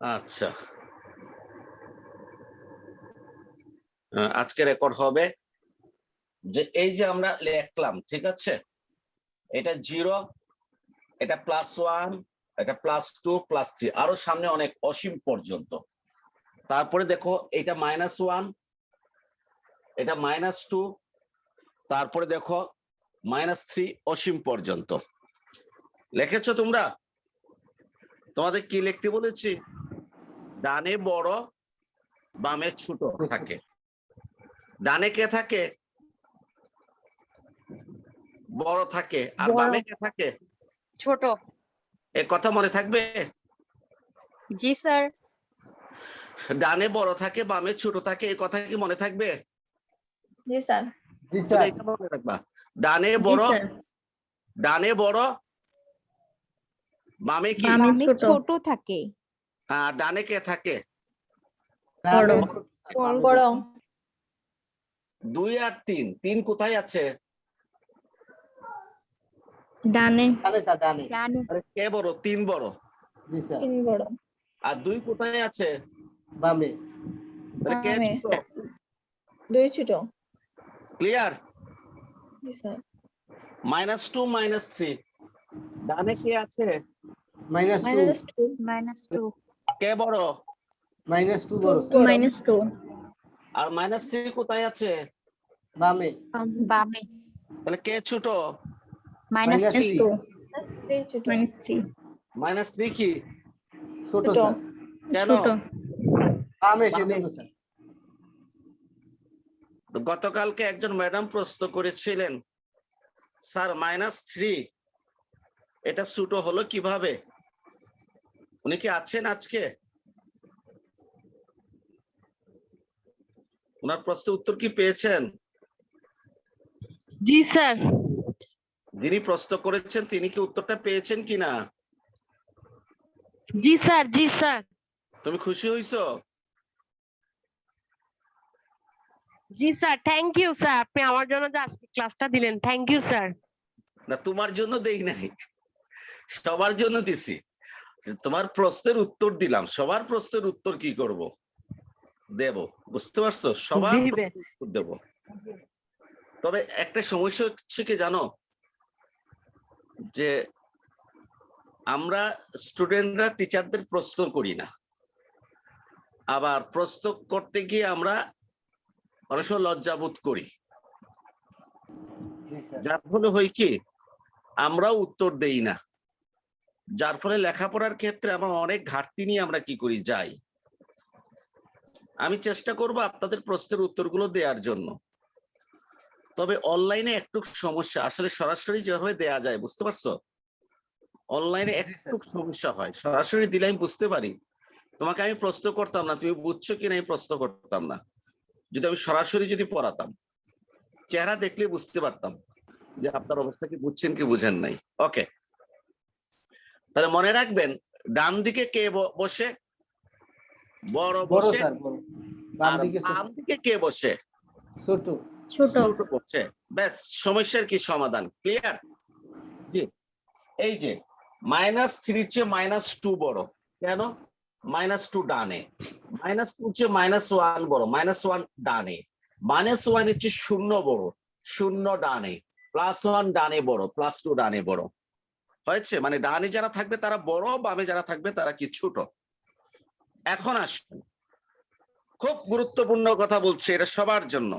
আচ্ছা, আজকে রেকর্ড হবে যে এই যে আমরা লিখলাম, ঠিক আছে, এটা 0, এটা +1, এটা +2, +3, আরো সামনে অনেক অসীম পর্যন্ত। তারপরে দেখো এটা -1, এটা -2, তারপরে দেখো -3, অসীম পর্যন্ত। লিখেছো তোমরা? তোমাদের কি লিখতে বলেছি? ডানে বড়, বামে ছোট থাকে। ডানে কে থাকে? বড় থাকে। আর বামে কে থাকে? ছোট। এ কথা মনে থাকবে? জি স্যার। ডানে বড় থাকে, বামে ছোট থাকে, এই কথা কি মনে থাকবে? জি স্যার। জি শুধু স্যার। এটা মনে রাখবা। ডানে বড়, ডানে বড়, বামে কি? বামে ছোট থাকে। ডানে কে থাকে? বড়। 2 আর 3, 3 কোথায় আছে? ডানে। ডানে স্যার, ডানে। আরে কে বড়? 3 বড়। জি স্যার। 3 বড়। আর 2 কোথায় আছে? বামে। তাহলে কে বামে। ছোট? 2 ছোট। ক্লিয়ার? জি স্যার। -2, -3, ডানে কে আছে? -2। -2। কে বড়? -2 বড়। -2। আর -3 কোথায় আছে? বামে। বামে। তাহলে কে ছোট? -3 -3 ছোট। -3 কি? ছোট ছোট। স্যার। কেন? বামে বামে। সেজন্য স্যার। গতকালকে একজন ম্যাডাম প্রশ্ন করেছিলেন, স্যার -3 এটা ছোট হলো কিভাবে? উনি কি আছেন আজকে? ওনার প্রশ্নের উত্তর কি পেয়েছেন? জি স্যার। যিনি প্রশ্ন করেছেন তিনি কি উত্তরটা পেয়েছেন কিনা? জি স্যার, জি স্যার। তুমি খুশি হইছো? জি স্যার, থ্যাংক ইউ স্যার, আপনি আমার জন্য যে আজকে ক্লাসটা দিলেন, থ্যাংক ইউ স্যার। না, তোমার জন্য দেই নাই, সবার জন্য দিছি। তোমার প্রশ্নের উত্তর দিলাম, সবার প্রশ্নের উত্তর কি করব? দেব, বুঝতে পারছো? সবার দিবে। প্রশ্নের উত্তর দেব। তবে একটা সমস্যা হচ্ছে কি জানো, যে আমরা স্টুডেন্টরা টিচারদের প্রশ্ন করি না, আবার প্রশ্ন করতে গিয়ে আমরা অনেক সময় লজ্জাবোধ করি, জি স্যার। যার ফলে হয় কি আমরাও উত্তর দেই না, যার ফলে লেখাপড়ার ক্ষেত্রে আমরা অনেক ঘাটতি নিয়ে আমরা কি করি যাই। আমি চেষ্টা করব আপনাদের প্রশ্নের উত্তরগুলো দেওয়ার জন্য। তবে অনলাইনে একটু সমস্যা, আসলে সরাসরি যেভাবে দেয়া যায়, বুঝতে পারছো, অনলাইনে একটু সমস্যা হয়। সরাসরি দিলে আমি বুঝতে পারি, তোমাকে আমি প্রশ্ন করতাম না, তুমি বুঝছো কিনা আমি প্রশ্ন করতাম না। যদি আমি সরাসরি যদি পড়াতাম, চেহারা দেখলে বুঝতে পারতাম যে আপনার অবস্থা কি বুঝছেন কি বুঝেন নাই। ওকে, তাহলে মনে রাখবেন, ডান দিকে কে বসে? বড় বড় বসে। স্যার, বড়। বাম আর দিকে বাম দিকে কে বসে? ছোট। ছোট বসে। ব্যাস, সমস্যার কি সমাধান? ক্লিয়ার? জি। এই যে -3 চেয়ে -2 বড় কেন? -2 ডানে। -2 চেয়ে -1 বড়, -1 ডানে। -1 এর চেয়ে 0 বড়, 0 ডানে। +1 ডানে বড়, +2 ডানে বড়। হয়েছে? মানে ডানে যারা থাকবে তারা বড়, বামে যারা থাকবে তারা কি ছোট। এখন আসুন, খুব গুরুত্বপূর্ণ কথা বলছে, এটা সবার জন্য।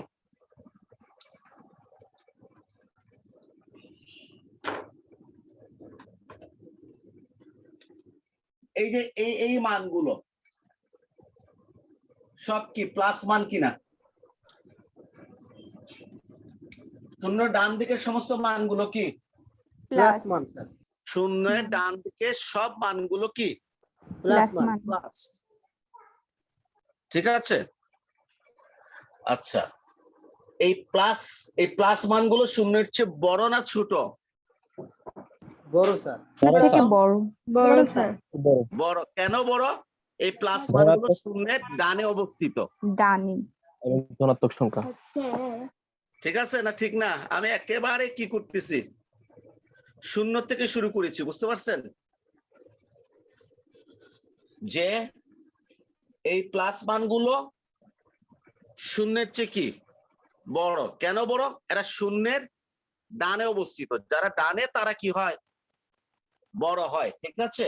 এই যে এই মানগুলো সব কি প্লাস মান কিনা? শূন্য ডান দিকের সমস্ত মানগুলো কি প্লাস মান স্যার। শূন্যের ডান দিকে সব মানগুলো কি প্লাস মান। প্লাস। ঠিক আছে? আচ্ছা, এই প্লাস মানগুলো শূন্যের চেয়ে বড় না ছোট? বড় স্যার। বড় স্যার। বড়। কেন বড়? এই প্লাস মানগুলো শূন্যের ডানে অবস্থিত। ডানি। ধনাত্মক সংখ্যা। ঠিক আছে না ঠিক না? আমি একেবারে কি করতেছি, শূন্য থেকে শুরু করেছি, বুঝতে পারছেন? যে এই প্লাস মানগুলো শূন্যের চেয়ে কি বড়। কেন বড়? এরা শূন্যের ডানে অবস্থিত, যারা ডানে তারা কি হয় বড় হয়, ঠিক আছে?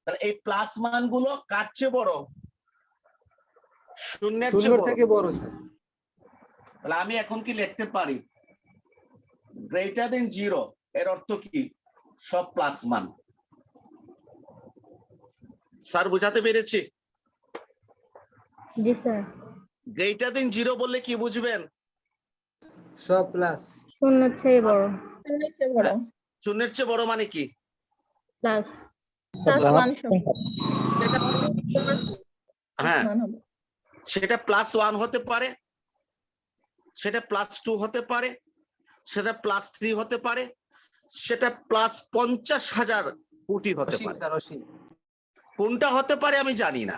তাহলে এই প্লাস মানগুলো কার চেয়ে বড়? শূন্যের শূন্য চেয়ে বড়। থেকে বড় স্যার। তাহলে আমি এখন কি লিখতে পারি গ্রেটার দেন 0, এর অর্থ কি সব প্লাস মান। স্যার বুঝাতে পেরেছি? জি স্যার। গ্রেটার দেন 0 বললে কি বুঝবেন? সব প্লাস। শূন্যের চেয়ে বড়। শূন্যের চেয়ে বড়। শূন্যের চেয়ে বড় মানে কি? প্লাস। প্লাস ধনাত্মক 1 সংখ্যা। সেটা হ্যাঁ, মান হবে। সেটা +1 হতে পারে, সেটা +2 হতে পারে, সেটা +3 হতে পারে, সেটা +50,000 কোটি হতে অসীম পারে। স্যার, অসীম। কোনটা হতে পারে আমি জানি না,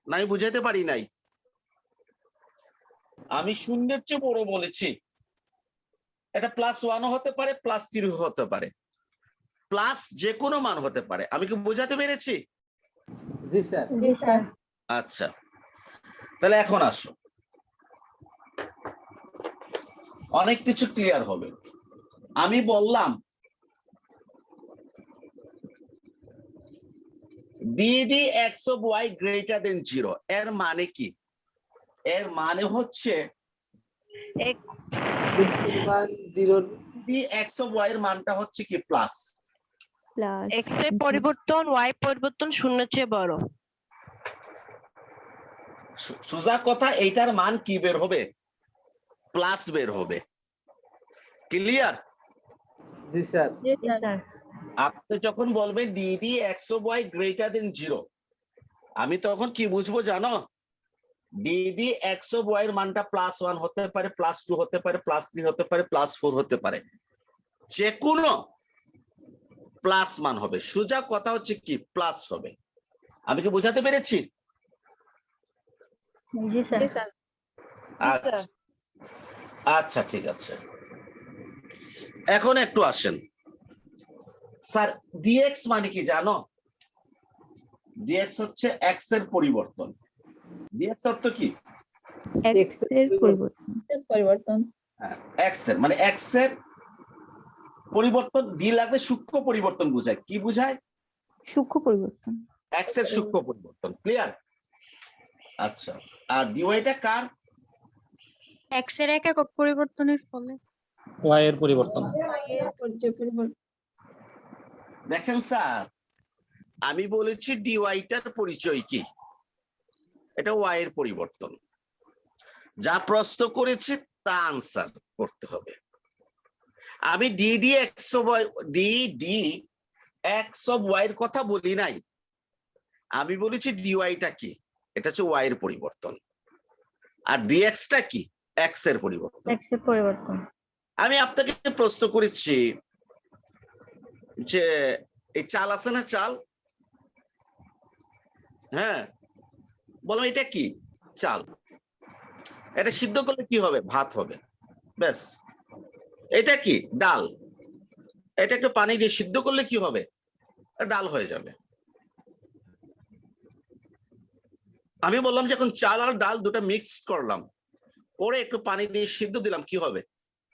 নাই বুঝাতে পারি নাই। আমি শূন্যের চেয়ে বড় বলেছি, এটা +1 হতে পারে, +3 হতে পারে, প্লাস যে কোনো মান হতে পারে। আমি কি বোঝাতে পেরেছি? জি স্যার। জি স্যার। আচ্ছা, তাহলে এখন আসো, অনেক কিছু ক্লিয়ার হবে। আমি বললাম d d x of y greater than 0, এর মানে কি? এর মানে হচ্ছে x এর মান 0 ডিডি এক্স অফ ওয়াই এর মানটা হচ্ছে কি প্লাস, প্লাস x এর পরিবর্তন y পরিবর্তন শূন্যের চেয়ে বড়। সোজা কথা, এইটার মান কি বের হবে? প্লাস বের হবে। ক্লিয়ার? জি স্যার। জি স্যার। আপনি যখন বলবেন d d x of y greater than 0, আমি তখন কি বুঝবো জানো? ডিডি এক্স অফ ওয়াই এর মানটা +1 হতে পারে, +2 হতে পারে, +3 হতে পারে, +4 হতে পারে, যে কোনো প্লাস মান হবে। সোজা কথা হচ্ছে কি প্লাস হবে। আমি কি বোঝাতে পেরেছি? জি স্যার। জি স্যার। আচ্ছা আচ্ছা, ঠিক আছে। এখন একটু আসেন, স্যার ডিএক্স মানে কি জানো? ডিএক্স হচ্ছে এক্স এর পরিবর্তন। ডিএক্স অর্থ কি? x এর পরিবর্তন। এর পরিবর্তন। হ্যাঁ, এক্স এর মানে এক্স এর পরিবর্তন। ডি লাগলে সূক্ষ্ম পরিবর্তন বোঝায়। কি বোঝায়? সূক্ষ্ম পরিবর্তন। এক্স এর সূক্ষ্ম পরিবর্তন। ক্লিয়ার? আচ্ছা, আর ডিওয়াইটা কার? x এর একক পরিবর্তনের ফলে y এর পরিবর্তন। এর পরিবর্তন। দেখেন স্যার, আমি বলেছি ডিওয়াইটার পরিচয় কি? এটা ওয়াই এর পরিবর্তন। যা প্রশ্ন করেছে তা আনসার করতে হবে। আমি d d x of y, d d x of Y এর কথা বলি নাই, আমি বলেছি ডিওয়াইটা কি? এটা হচ্ছে ওয়াই এর পরিবর্তন। আর ডিএক্সটা কি? এক্স এর পরিবর্তন। x এর পরিবর্তন। আমি আপনাকে প্রশ্ন করেছি যে এই চাল আছে না, চাল, হ্যাঁ, বলো এটা কি? চাল। এটা সিদ্ধ করলে কি হবে? ভাত হবে। ব্যাস। এটা কি? ডাল। এটা একটু পানি দিয়ে সিদ্ধ করলে কি হবে? ডাল হয়ে যাবে। আমি বললাম যে এখন চাল আর ডাল দুটো মিক্স করলাম, পরে একটু পানি দিয়ে সিদ্ধ দিলাম, কি হবে?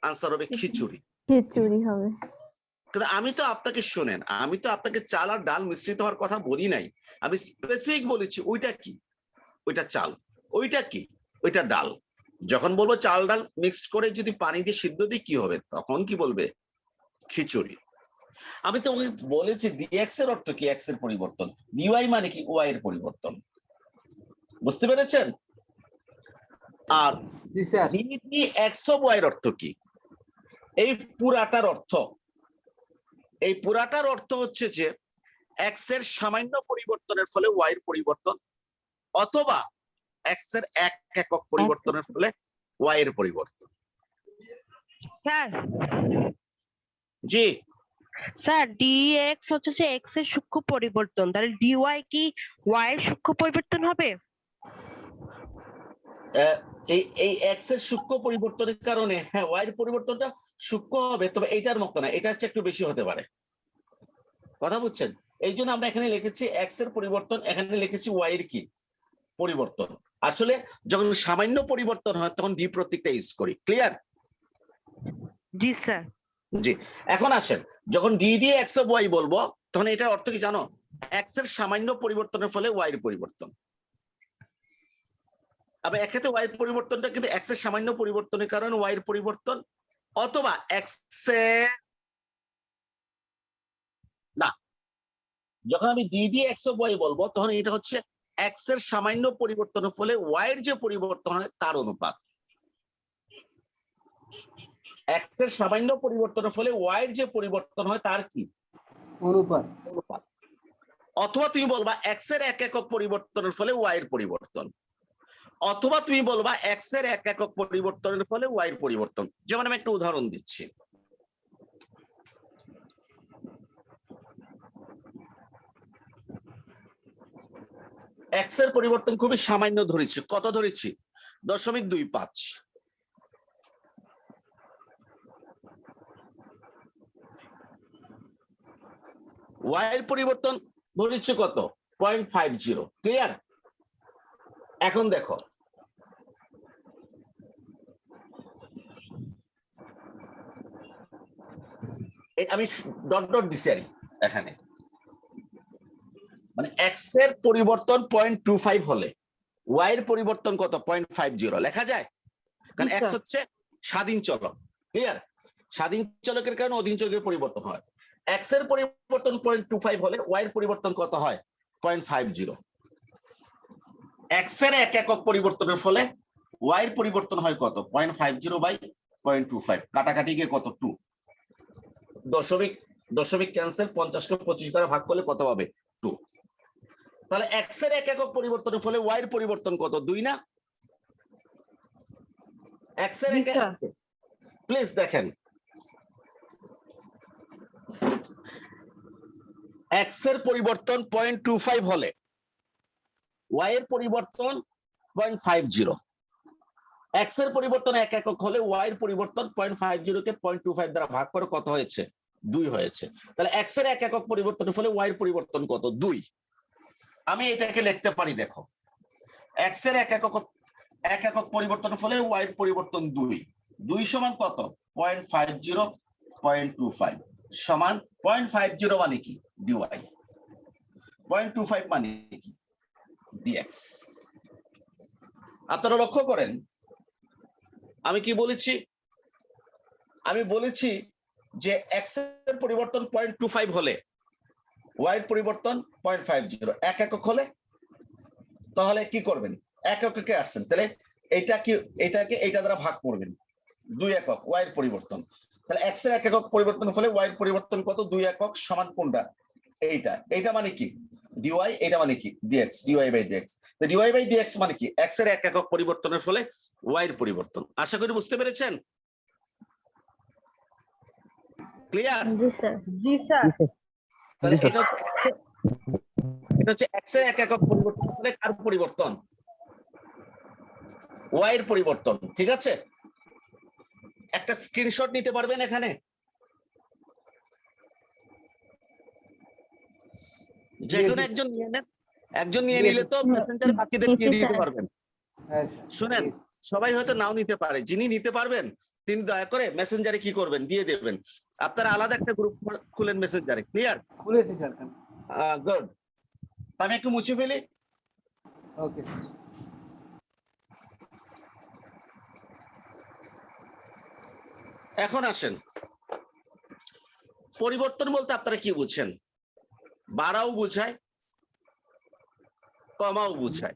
আনসার হবে খিচুড়ি। খিচুড়ি হবে। কিন্তু আমি তো আপনাকে শোনেন, আমি তো আপনাকে চাল আর ডাল মিশ্রিত হওয়ার কথা বলি নাই, আমি স্পেসিফিক বলেছি ওইটা কি? ওইটা চাল। ওইটা কি? ওইটা ডাল। যখন বলবো চাল ডাল মিক্সড করে যদি পানি দিয়ে সিদ্ধ দিই কি হবে? তখন কি বলবে? খিচুড়ি। আমি তো বলেছি ডিএক্স এর অর্থ কি? এক্স এর পরিবর্তন। ডিওয়াই মানে কি? ওয়াই এর পরিবর্তন। বুঝতে পেরেছেন? আর জি sir. DD x of Y এর অর্থ কি? এই পুরাটার অর্থ, এই পুরাটার অর্থ হচ্ছে যে এক্স এর সামান্য পরিবর্তনের ফলে ওয়াই এর পরিবর্তন, অথবা এক্স এর এক একক পরিবর্তনের ফলে ওয়াই এর পরিবর্তন। স্যার জি, স্যার dx হচ্ছে যে x এর সূক্ষ্ম পরিবর্তন, তাহলে dy কি y এর সূক্ষ্ম পরিবর্তন হবে? এই এই এক্স এর সূক্ষ্ম পরিবর্তনের কারণে হ্যাঁ ওয়াই এর পরিবর্তনটা সূক্ষ্ম হবে, তবে এইটার মতো না, এটা হচ্ছে একটু বেশি হতে পারে। কথা বুঝছেন? এই জন্য আমরা এখানে লিখেছি এক্স এর পরিবর্তন, এখানে লিখেছি ওয়াই এর কি পরিবর্তন। আসলে যখন সামান্য পরিবর্তন হয় তখন ডি প্রতীকটা ইউজ করি। ক্লিয়ার? জি স্যার। জি। এখন আসেন, যখন d d x of y বলবো তখন এটার অর্থ কি জানো? এক্স এর সামান্য পরিবর্তনের ফলে ওয়াই এর পরিবর্তন। আবার এক্ষেত্রে ওয়াই এর পরিবর্তনটা কিন্তু এক্স এর সামান্য পরিবর্তনের কারণে ওয়াই এর পরিবর্তন, অথবা এক্স এর না, যখন আমি d d x of y বলবো তখন এটা হচ্ছে এক্স এর সামান্য পরিবর্তনের ফলে ওয়াই এর যে পরিবর্তন হয় তার অনুপাত। এক্স এর সামান্য পরিবর্তনের ফলে ওয়াই এর যে পরিবর্তন হয় তার কি অনুপাত। অথবা তুমি বলবা এক্স এর এক একক পরিবর্তনের ফলে ওয়াই এর পরিবর্তন, অথবা তুমি বলবা এক্স এর এক একক পরিবর্তনের ফলে ওয়াই এর পরিবর্তন। যেমন আমি একটা উদাহরণ দিচ্ছি, এক্স এর পরিবর্তন খুবই সামান্য ধরেছি। কত ধরেছি? 0.25। ওয়াই এর পরিবর্তন ধরেছি কত? 0.50। ক্লিয়ার? এখন দেখো, আমি ডট ডট দিছি আর এখানে, মানে এক্স এর পরিবর্তন 0.25 হলে ওয়াই এর পরিবর্তন কত? 0.50 লেখা যায়, কারণ এক্স হচ্ছে স্বাধীন চলক। ক্লিয়ার? স্বাধীন চলকের কারণে অধীন চলকের পরিবর্তন হয়। এক্স এর পরিবর্তন 0.25 হলে ওয়াই এর পরিবর্তন কত হয়? 0.50। এক্স এর এক একক পরিবর্তনের ফলে ওয়াই এর পরিবর্তন হয় কত? 0.50 বাই 0.25, কাটাকাটি গিয়ে কত? 2। দশমিক ক্যান্সেল, 50 কে 25 দ্বারা ভাগ করলে কত হবে? 2। তাহলে এক্স এর এক একক পরিবর্তনের ফলে ওয়াই এর পরিবর্তন কত? 2 না? এক্স এর এক একক, প্লিজ দেখেন, এক্স এর পরিবর্তন 0.25 হলে ওয়াই এর পরিবর্তন 0.50। এক্স এর পরিবর্তন এক একক হলে ওয়াই এর পরিবর্তন 0.50 কে 0.25 দ্বারা ভাগ করে কত হয়েছে? 2 হয়েছে। তাহলে এক্স এর এক একক পরিবর্তনের ফলে ওয়াই এর পরিবর্তন কত? 2। আমি এটাকে লিখতে পারি, দেখো, এক্স এর এক একক পরিবর্তনের ফলে ওয়াই এর পরিবর্তন 2। 2 সমান কত? 0.50 0.25 সমান 0.50 মানে কি? ডিওয়াই। 0.25 মানে কি? ডিএক্স। আপনারা লক্ষ্য করেন আমি কি বলেছি? আমি বলেছি যে এক্স এর পরিবর্তন 0.25 হলে ওয়াই এর পরিবর্তন 0.50। এক একক হলে তাহলে কি করবেন? এক এককে আসছেন, তাহলে এটাকে এইটা দ্বারা ভাগ করবেন। 2 একক ওয়াই এর পরিবর্তন। তাহলে এক্স এর এক একক পরিবর্তন হলে ওয়াই এর পরিবর্তন কত? 2 একক সমান কোনটা? এইটা মানে কি? ডিওয়াই। এটা মানে কি? ডিএক্স। D y by d x. তো ডিওয়াই বাই ডিএক্স মানে কি? এক্স এর এক একক পরিবর্তনের ফলে ওয়াই এর পরিবর্তন। আশা করি বুঝতে পেরেছেন। ক্লিয়ার? জি স্যার। জি স্যার। তাহলে এটা হচ্ছে এক্স এর এক একক পরিবর্তন হলে কার পরিবর্তন? ওয়াই এর পরিবর্তন। ঠিক আছে? একটা স্ক্রিনশট নিতে পারবেন এখানে? যে কোনো একজন নিয়ে নেন, একজন নিয়ে নিলে তো মেসেঞ্জারে বাকিদের দিয়ে দিতে পারবেন। শুনেন, সবাই হয়তো নাও নিতে পারে, যিনি নিতে পারবেন তিনি দয়া করে মেসেঞ্জারে কি করবেন? দিয়ে দেবেন। আপনারা আলাদা একটা গ্রুপ খুলেন মেসেঞ্জারে। ক্লিয়ার? খুলেছি স্যার। গুড। আমি একটু মুছে ফেলি। Okay sir. এখন আসেন, পরিবর্তন বলতে আপনারা কি বুঝছেন? বাড়াও বুঝায়, কমাও বুঝায়।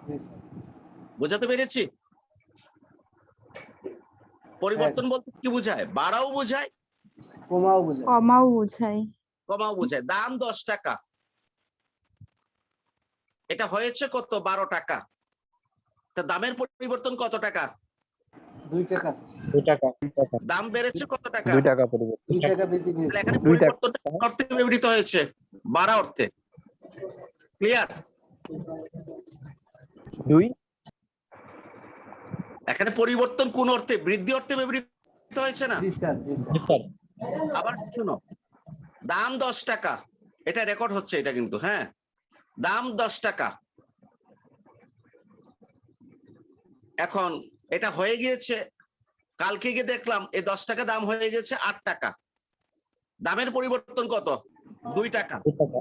জি স্যার। বোঝাতে পেরেছি? পরিবর্তন বলতে কি বুঝায়? বাড়াও বুঝায়, কমাও বোঝায়। কমাও বোঝায়। কমাও বুঝায়। দাম 10 টাকা, এটা হয়েছে কত? 12 টাকা। তা দামের পরিবর্তন কত টাকা? 2 টাকা। 2 টাকা। দাম বেড়েছে কত টাকা? 2 টাকা পরিবর্তন। 2 টাকা বৃদ্ধি পেয়েছে। তাহলে এখানে 2 টাকা। পরিবর্তনটা কোন অর্থে ব্যবহৃত হয়েছে? বাড়া অর্থে। ক্লিয়ার? 2। এখানে পরিবর্তন কোন অর্থে? বৃদ্ধি অর্থে ব্যবহৃত হয়েছে না? জি স্যার। জি স্যার। জি স্যার। আবার শুনো, দাম 10 টাকা, এটা রেকর্ড হচ্ছে, এটা কিন্তু, হ্যাঁ। দাম 10 টাকা। এখন এটা হয়ে গিয়েছে, কালকে গিয়ে দেখলাম এই 10 টাকা দাম হয়ে গেছে 8 টাকা। দামের পরিবর্তন কত? 2 টাকা।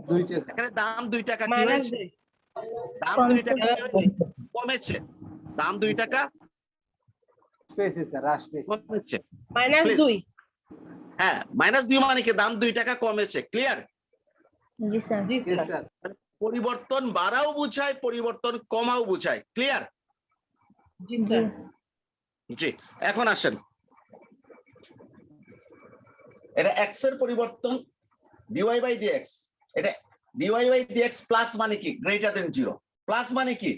2 টাকা। এখানে দাম 2 টাকা কি মাইনাস হয়েছে? 2। দাম 2 কমছে। টাকা কি হয়েছে? কমেছে। দাম 2 টাকা পেয়েছি স্যার, হ্রাস পেয়েছি। কমেছে। Minus Please. 2। হ্যাঁ, -2 মানে কি? দাম 2 টাকা কমেছে। ক্লিয়ার? জি স্যার। জি Yes, স্যার। স্যার। পরিবর্তন বাড়াও বুঝায়, পরিবর্তন কমাও বুঝায়। ক্লিয়ার? জি জি। স্যার। জি। এখন আসেন, এটা x এর পরিবর্তন dy বাই dx। এটা dy বাই dx প্লাস মানে কি? Greater than 0। প্লাস মানে কি?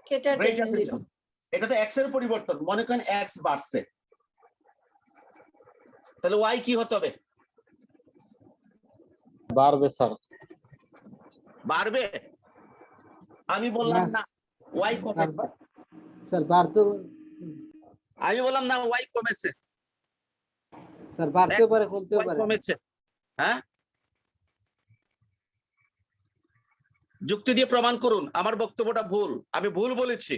Cater greater than 0 0। এটা তো x এর পরিবর্তন, মনে করেন x বাড়ছে, তাহলে y কি হতে হবে? বাড়বে স্যার। বাড়বে। আমি বললাম না y কমেছে। স্যার বাড়তেও আমি বললাম না y কমেছে। স্যার বাড়তেও পারে, কমতেও y পারে। কমেছে। হ্যাঁ, যুক্তি দিয়ে প্রমাণ করুন আমার বক্তব্যটা ভুল, আমি ভুল বলেছি।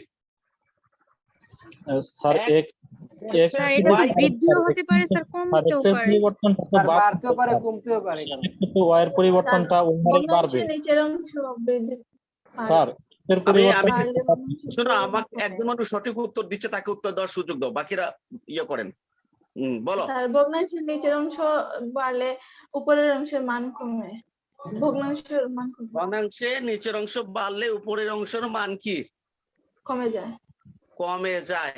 স্যার X x স্যার এটা তো y বৃদ্ধিও হতে পারে স্যার, কমতেও x এর পারে। পরিবর্তনটা তো স্যার বাড়তেও পারে, কমতেও পারে। সেক্ষেত্রে y এর পরিবর্তনটা ওভারঅল বাড়বে। ভগ্নাংশের নিচের অংশ বৃদ্ধি স্যার x এর পরিবর্তন বাড়লে ভগ্নাংশের শোনো, উপরের আমাকে অংশ একজন মানুষ সঠিক উত্তর দিচ্ছে, তাকে উত্তর দেওয়ার সুযোগ দাও, বাকিরা ইয়ে করেন। বলো। স্যার ভগ্নাংশের নিচের অংশ বাড়লে উপরের অংশের মান কমে, ভগ্নাংশের মান ভগ্নাংশে নিচের অংশ বাড়লে উপরের অংশের মান কি? কমে যায়। কমে যায়।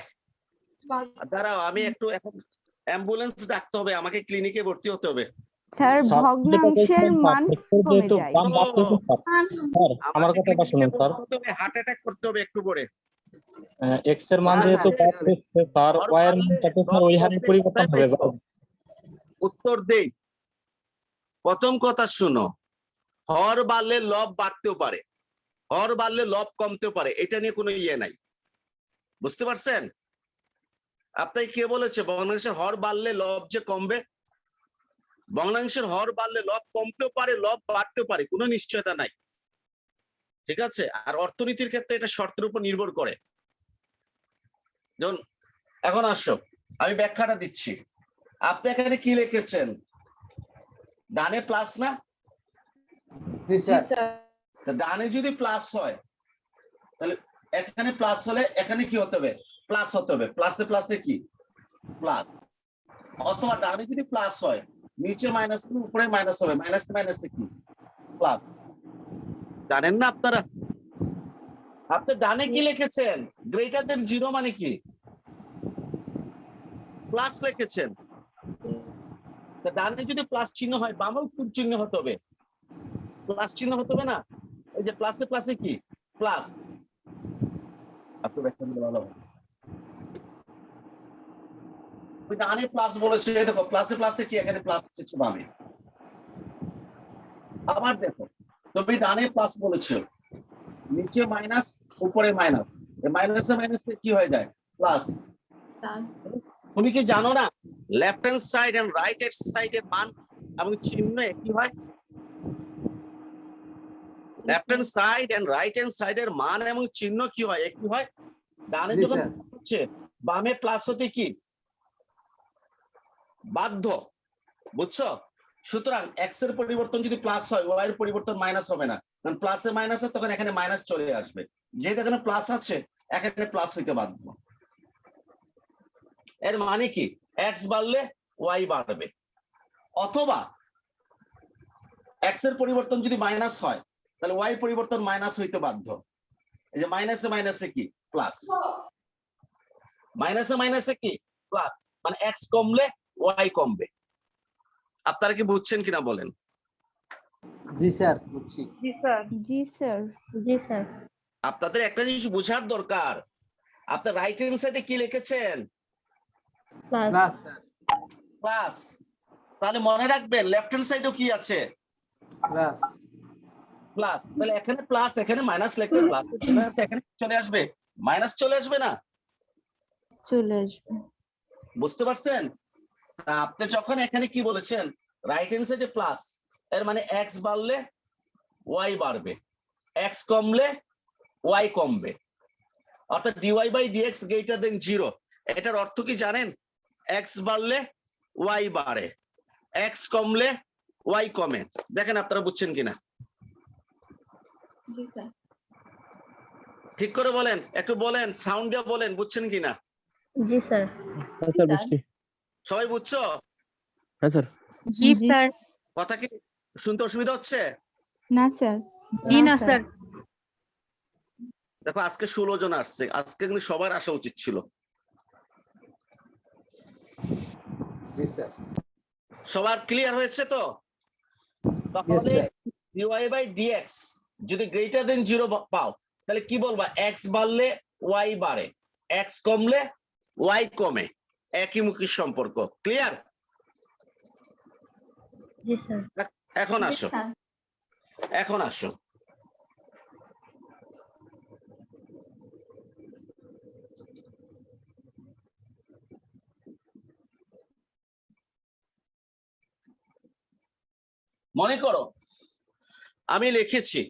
বা- দাঁড়াও, আমি একটু এখন অ্যাম্বুলেন্স ডাকতে হবে, আমাকে ক্লিনিকে ভর্তি হতে হবে। স্যার ভগ্নাংশের মান কমে যায়। দাম বাড়তেছে স্যার। স্যার আমার আমাকে কথাটা শুনুন স্যার। হার্ট অ্যাটাক করতে হবে একটু পরে। x এর মান হ্যাঁ, যেহেতু স্যার। বাড়তেছে স্যার, y এর মানটা তো স্যার ওই হারে পরিবর্তন হবে। উত্তর দেই। প্রথম কথা শুনো, হর বাড়লে লব বাড়তেও পারে, হর বাড়লে লব কমতেও পারে, এটা নিয়ে কোনো ইয়ে নাই। বুঝতে পারছেন? আপনাকে কে বলেছে ভগ্নাংশের হর বাড়লে লব যে কমবে? ভগ্নাংশের হর বাড়লে লব কমতেও পারে, লব বাড়তেও পারে, কোনো নিশ্চয়তা নাই। ঠিক আছে? আর অর্থনীতির ক্ষেত্রে এটা শর্তের উপর নির্ভর করে। যেমন এখন আসো, আমি ব্যাখ্যাটা দিচ্ছি। আপনি এখানে কি লিখেছেন? ডানে প্লাস না? জি জি স্যার। স্যার। তা ডানে যদি প্লাস হয়, তাহলে এখানে প্লাস হলে এখানে কি হতে হবে? প্লাস হতে হবে। প্লাসে প্লাসে কি? প্লাস। অথবা ডানে যদি প্লাস হয়, নিচে মাইনাস উপরে মাইনাস হবে, মাইনাস মাইনাসে কি? প্লাস। জানেন না আপনারা? আপনি ডানে কি লিখেছেন? গ্রেটার দেন 0 মানে কি? প্লাস লিখেছেন। তা ডানে যদি প্লাস চিহ্ন হয়, বামেও কোন চিহ্ন হতে হবে? প্লাস চিহ্ন হতে হবে না? এই যে প্লাসে প্লাসে কি? প্লাস। আপনি ব্যাখ্যা দিলে ভালো হবে। ওই ডানে প্লাস বলেছে, দেখো প্লাসে প্লাসে কি? এখানে প্লাস হচ্ছে বামে। আবার দেখো, তুমি ডানে প্লাস বলেছো, নিচে মাইনাস উপরে মাইনাস, মাইনাসে মাইনাসে কি হয়ে যায়? প্লাস। তুমি কি জানো না left hand side and right hand সাইডের মান এবং চিহ্ন একই হয়? Left hand side and right hand সাইডের মান এবং চিহ্ন কি হয়? একই হয়। ডানে জি যখন স্যার। হচ্ছে, বামে প্লাস হতে কি বাধ্য? বুঝছো? সুতরাং এক্স এর পরিবর্তন যদি প্লাস হয়, ওয়াই এর পরিবর্তন মাইনাস হবে না, কারণ প্লাসে মাইনাসে তখন এখানে মাইনাস চলে আসবে। যেহেতু এখানে প্লাস আছে, এখানে প্লাস হইতে বাধ্য। এর মানে কি? এক্স বাড়লে ওয়াই বাড়বে। অথবা এক্স এর পরিবর্তন যদি মাইনাস হয়, তাহলে ওয়াই পরিবর্তন মাইনাস হইতে বাধ্য। এই যে মাইনাসে মাইনাসে কি? প্লাস। মাইনাসে মাইনাসে কি? প্লাস। মানে এক্স কমলে ওয়াই কমবে। আপনারা কি বুঝছেন কিনা বলেন? জি স্যার, বুঝছি। জি স্যার। জি স্যার। জি স্যার। আপনাদের একটা জিনিস বোঝার দরকার, আপনার রাইট হ্যান্ড সাইডে কি লিখেছেন? প্লাস। Plus sir. প্লাস। তাহলে মনে রাখবেন লেফট হ্যান্ড সাইডেও কি আছে? প্লাস। প্লাস। তাহলে এখানে প্লাস, এখানে মাইনাস লিখলে প্লাস, মাইনাস এখানে চলে আসবে, মাইনাস চলে আসবে না? চলে আসবে। বুঝতে পারছেন? তা আপনি যখন এখানে কি বলেছেন? রাইট হ্যান্ড সাইডে প্লাস, এর মানে এক্স বাড়লে ওয়াই বাড়বে, এক্স কমলে ওয়াই কমবে, অর্থাৎ d y by d x greater than 0। এটার অর্থ কি জানেন? এক্স বাড়লে ওয়াই বাড়ে, এক্স কমলে ওয়াই কমে। দেখেন আপনারা বুঝছেন কিনা, জি স্যার। ঠিক করে বলেন, একটু বলেন, সাউন্ড দিয়ে বলেন, বুঝছেন কিনা? জি স্যার। স্যার বুঝছি। সবাই বুঝছো? হ্যাঁ স্যার। জি স্যার। কথা কি শুনতে অসুবিধা হচ্ছে? না স্যার। জি না স্যার। দেখো আজকে 16 জন আসছে, আজকে কিন্তু সবার আসা উচিত ছিল। জি স্যার। সবার ক্লিয়ার হয়েছে তো? তাহলে স্যার। ডিওয়াই বাই ডিএক্স যদি গ্রেটার দেন 0 পাও, তাহলে কি বলবা? এক্স বাড়লে ওয়াই বাড়ে, এক্স কমলে ওয়াই কমে, একই মুখী সম্পর্ক। ক্লিয়ার? জি স্যার। এখন জি আসো, স্যার। এখন আসো। মনে করো আমি লিখেছি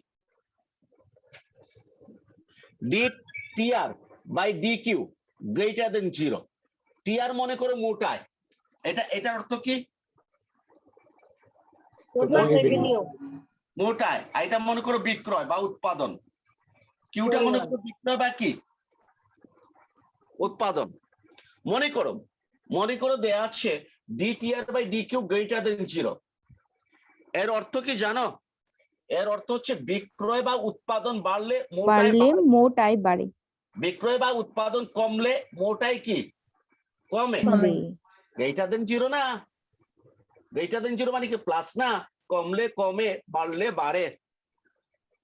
d t r by d q greater than 0। T r মনে করো মোটায়, এটার অর্থ কি? মোটায়। এটা মনে করো বিক্রয় বা উৎপাদন। কিউটা মনে করো বিক্রয় বা কি? উৎপাদন। মনে করো দেয়া আছে d t r by d q greater than 0। এর অর্থ কি জানো? এর অর্থ হচ্ছে বিক্রয় বা উৎপাদন বাড়লে মোটায় বাড়লে মোটাই বাড়ে। বিক্রয় বা উৎপাদন কমলে মোটাই কি? কমে। কমে। গ্রেটার দেন 0 না? গ্রেটার দেন 0 মানে কি? প্লাস না? কমলে কমে, বাড়লে বাড়ে।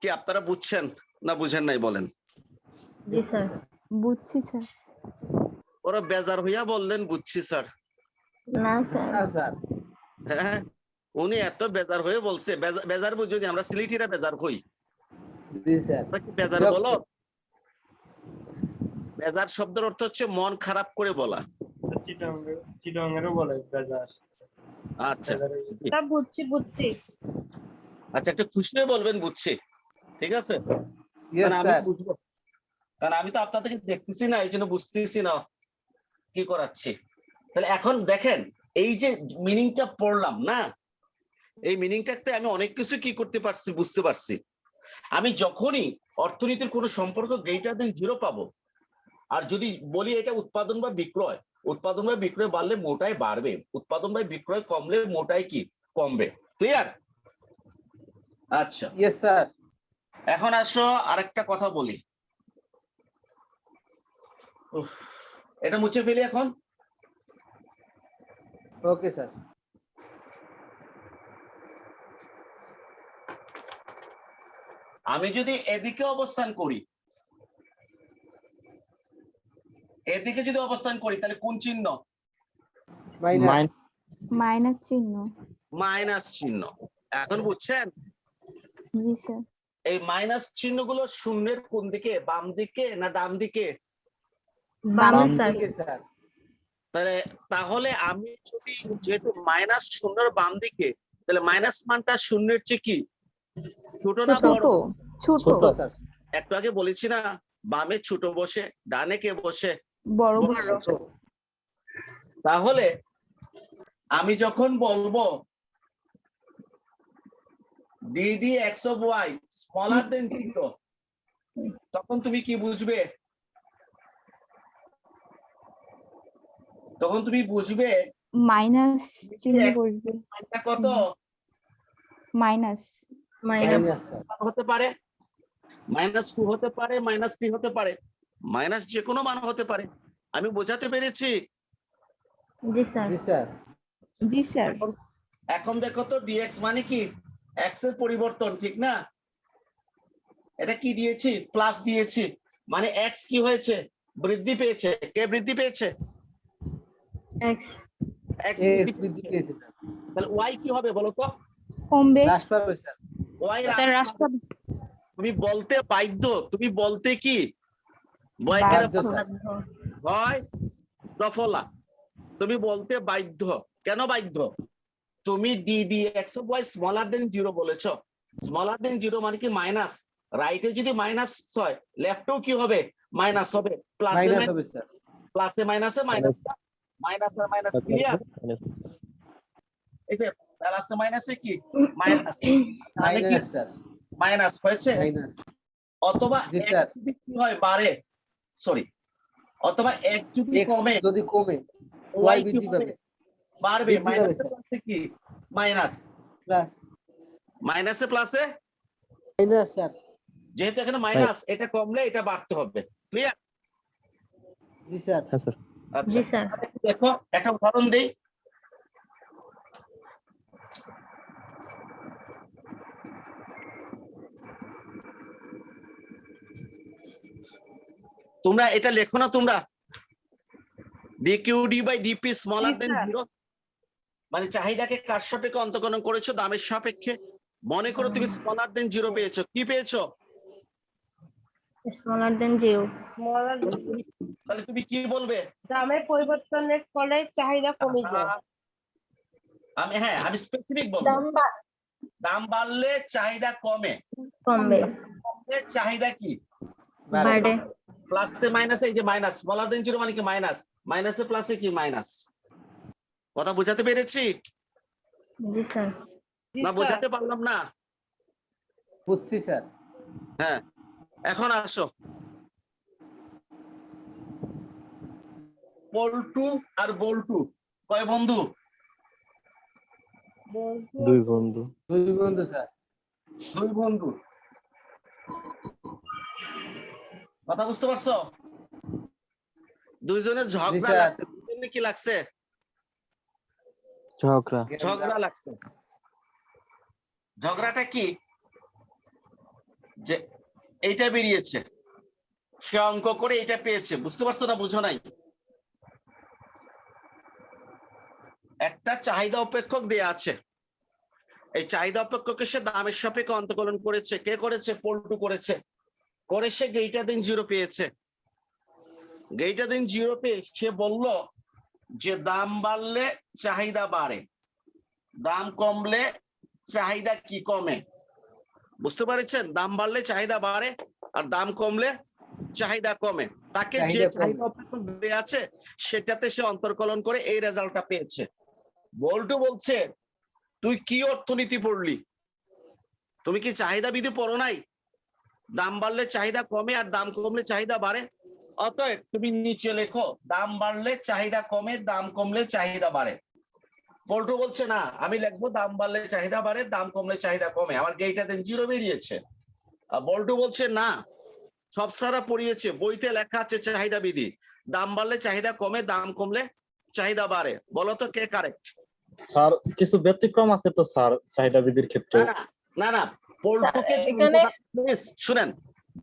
কি আপনারা বুঝছেন না বুঝেন নাই বলেন? জি স্যার। বুঝছি স্যার। ওরা বেজার হইয়া বললেন বুঝছি স্যার। না স্যার। না স্যার। হ্যাঁ, উনি এত বেজার হয়ে বলছে। বেজার বুঝি আমরা সিলেটিরা বেজার হই। জি স্যার। তোমরা কি বেজার বলো? বেজার শব্দের অর্থ হচ্ছে মন খারাপ করে বলা। চিটাঙ্গেরও বলে বেজার। আচ্ছা তা বুঝছি বুঝছি। আচ্ছা, একটু খুশি হয়ে বলবেন বুঝছি, ঠিক আছে? ইয়েস কারণ আমি স্যার। বুঝবো, কারণ আমি তো আপনাদেরকে দেখতেছি না, এই জন্য বুঝতেছি না কি করাচ্ছি। তাহলে এখন দেখেন, এই যে মিনিংটা পড়লাম না, এই মিনিংটাতে আমি অনেক কিছু কি করতে পারছি, বুঝতে পারছি। আমি যখনই অর্থনীতির কোনো সম্পর্ক গ্রেটার দেন 0 পাবো, আর যদি বলি এটা উৎপাদন বা বিক্রয়, উৎপাদন বা বিক্রয় বাড়লে মোটাই বাড়বে, উৎপাদন বা বিক্রয় কমলে মোটাই কি? কমবে। ক্লিয়ার? আচ্ছা, ইয়েস স্যার। এখন আসো আরেকটা কথা বলি। এটা মুছে ফেলি এখন। Okay sir. আমি যদি এদিকে অবস্থান করি, এদিকে যদি অবস্থান করি, তাহলে কোন চিহ্ন? মাইনাস। মাইনাস চিহ্ন। মাইনাস চিহ্ন। এখন বুঝছেন? জি স্যার। এই মাইনাস চিহ্নগুলো শূন্যের কোন দিকে? বাম দিকে না ডান দিকে? বামে স্যার। ঠিক আছে স্যার। তাহলে আমি যদি, যেহেতু মাইনাস শূন্যের বাম দিকে, তাহলে মাইনাস মানটা শূন্যের চেয়ে কি ছোট না বড়? ছোট। ছোট স্যার। একটু আগে বলেছি না, বামে ছোট বসে, ডানে কে বসে? বড় বসে। তাহলে আমি যখন বলবো d d x of y smaller than 0, তখন তুমি কি বুঝবে? তখন তুমি বুঝবে মাইনাস চিহ্ন বসবে। মানটা কত? মাইনাস। Minus sir. হতে পারে -2 হতে পারে, -3 হতে পারে, মাইনাস যে কোনো মান হতে পারে। আমি বোঝাতে পেরেছি? জি স্যার। জি স্যার। জি স্যার। এখন দেখো তো ডিএক্স মানে কি? এক্স এর পরিবর্তন, ঠিক না? এটা কি দিয়েছি? প্লাস দিয়েছি, মানে এক্স কি হয়েছে? বৃদ্ধি পেয়েছে। কে বৃদ্ধি পেয়েছে? এক্স। এক্স এক্স বৃদ্ধি পেয়েছে স্যার। তাহলে ওয়াই কি হবে বলো তো? কমবে। হ্রাস পাবে স্যার। ওয়াই স্যার রাস্তা তুমি বলতে বাধ্য, তুমি বলতে কি বাধ্য স্যার। হয় সফলা, তুমি বলতে বাধ্য। কেন বাধ্য? তুমি DDX of y smaller than 0 বলেছো। স্মলার দেন 0 মানে কি মাইনাস, রাইটে যদি মাইনাস হয় লেফটেও কি হবে মাইনাস হবে, প্লাসে মাইনাস হবে স্যার। প্লাসে মাইনাসে মাইনাস, মাইনাস আর মাইনাস ক্লিয়ার। এই যে প্লাসে মাইনাসে কি মাইনাস, তাহলে কি মাইনাস স্যার, মাইনাস হয়েছে, মাইনাস। অথবা জি x স্যার। যদি কি হয় বাড়ে, সরি, অথবা x যদি x কমে যদি কমে y y কি বৃদ্ধি হবে পাবে, বাড়বে, বৃদ্ধি পাবে মাইনাসে স্যার। প্লাসে কি মাইনাস, প্লাস মাইনাসে প্লাসে, মাইনাস স্যার। যেহেতু এখানে মাইনাস এটা কমলে এটা বাড়তে হবে, ক্লিয়ার। জি স্যার। আচ্ছা জি স্যার। দেখো একটা উদাহরণ দেই, তোমরা এটা লেখো না তোমরা, dqd by dp smaller G, than sir. 0, মানে চাহিদাকে কার সাপেক্ষে অন্তর্কলন করেছো, দামের সাপেক্ষে। মনে করো তুমি smaller than 0 পেয়েছো, কি পেয়েছো, smaller than 0, তাহলে তুমি কি বলবে, দামের পরিবর্তনের ফলে চাহিদা কমে যায়। আমি স্পেসিফিক বলবো, দাম বাড়লে চাহিদা কমে, কমবে, কমলে চাহিদা কি বাড়ে, প্লাসে মাইনাসে, এই যে মাইনাস, স্মলার দেন 0 মানে কি মাইনাস, মাইনাসে প্লাসে কি মাইনাস। কথা বোঝাতে পেরেছি জি স্যার। জি, না স্যার। বোঝাতে পারলাম না? বুঝছি স্যার। হ্যাঁ, এখন আসো, পল্টু আর বল্টু কয় বন্ধু, দুই বন্ধু স্যার। দুই বন্ধু, কথা বুঝতে পারছো? দুইজনের ঝগড়া স্যার। লাগছে, দুইজনে কি লাগছে, ঝগড়া লাগছে। ঝগড়াটা কি, যে এইটা বেরিয়েছে, সে অঙ্ক করে এটা পেয়েছে, বুঝতে পারছো না বুঝো নাই? একটা চাহিদা অপেক্ষক দেয়া আছে, এই চাহিদা অপেক্ষককে সে দামের সাপেক্ষে অন্তর্কলন করেছে, কে করেছে, পল্টু করেছে, করে সে গ্রেটার দেন 0 পেয়েছে। গ্রেটার দেন 0 পেয়ে সে বলল যে দাম বাড়লে চাহিদা বাড়ে, দাম কমলে চাহিদা কি কমে, বুঝতে পেরেছেন? দাম বাড়লে চাহিদা বাড়ে আর দাম কমলে চাহিদা কমে। তাকে যে চাহিদা কমে। চাহিদা অপেক্ষক দেয়া আছে সেটাতে সে অন্তর্কলন করে এই রেজাল্টটা পেয়েছে। বল্টু বলছে তুই কি অর্থনীতি পড়লি, তুমি কি চাহিদা বিধি পড়ো নাই? দাম বাড়লে চাহিদা কমে আর দাম কমলে চাহিদা বাড়ে, অতএব তুমি নিচে লেখো দাম বাড়লে চাহিদা কমে, দাম কমলে চাহিদা বাড়ে। পল্টু বলছে না, আমি লিখবো দাম বাড়লে চাহিদা বাড়ে, দাম কমলে চাহিদা কমে, আমার গ্রেটার দেন 0 বেরিয়েছে। আর বল্টু বলছে না, সব সারা পড়িয়েছে, বইতে লেখা আছে চাহিদা বিধি, দাম বাড়লে চাহিদা কমে, দাম কমলে চাহিদা বাড়ে। বলো তো কে কারেক্ট? স্যার কিছু ব্যতিক্রম আছে তো স্যার চাহিদা বৃদ্ধির ক্ষেত্রে। না পল্টুকে যে এখানে- অঙ্কটা, প্লিজ শুনেন,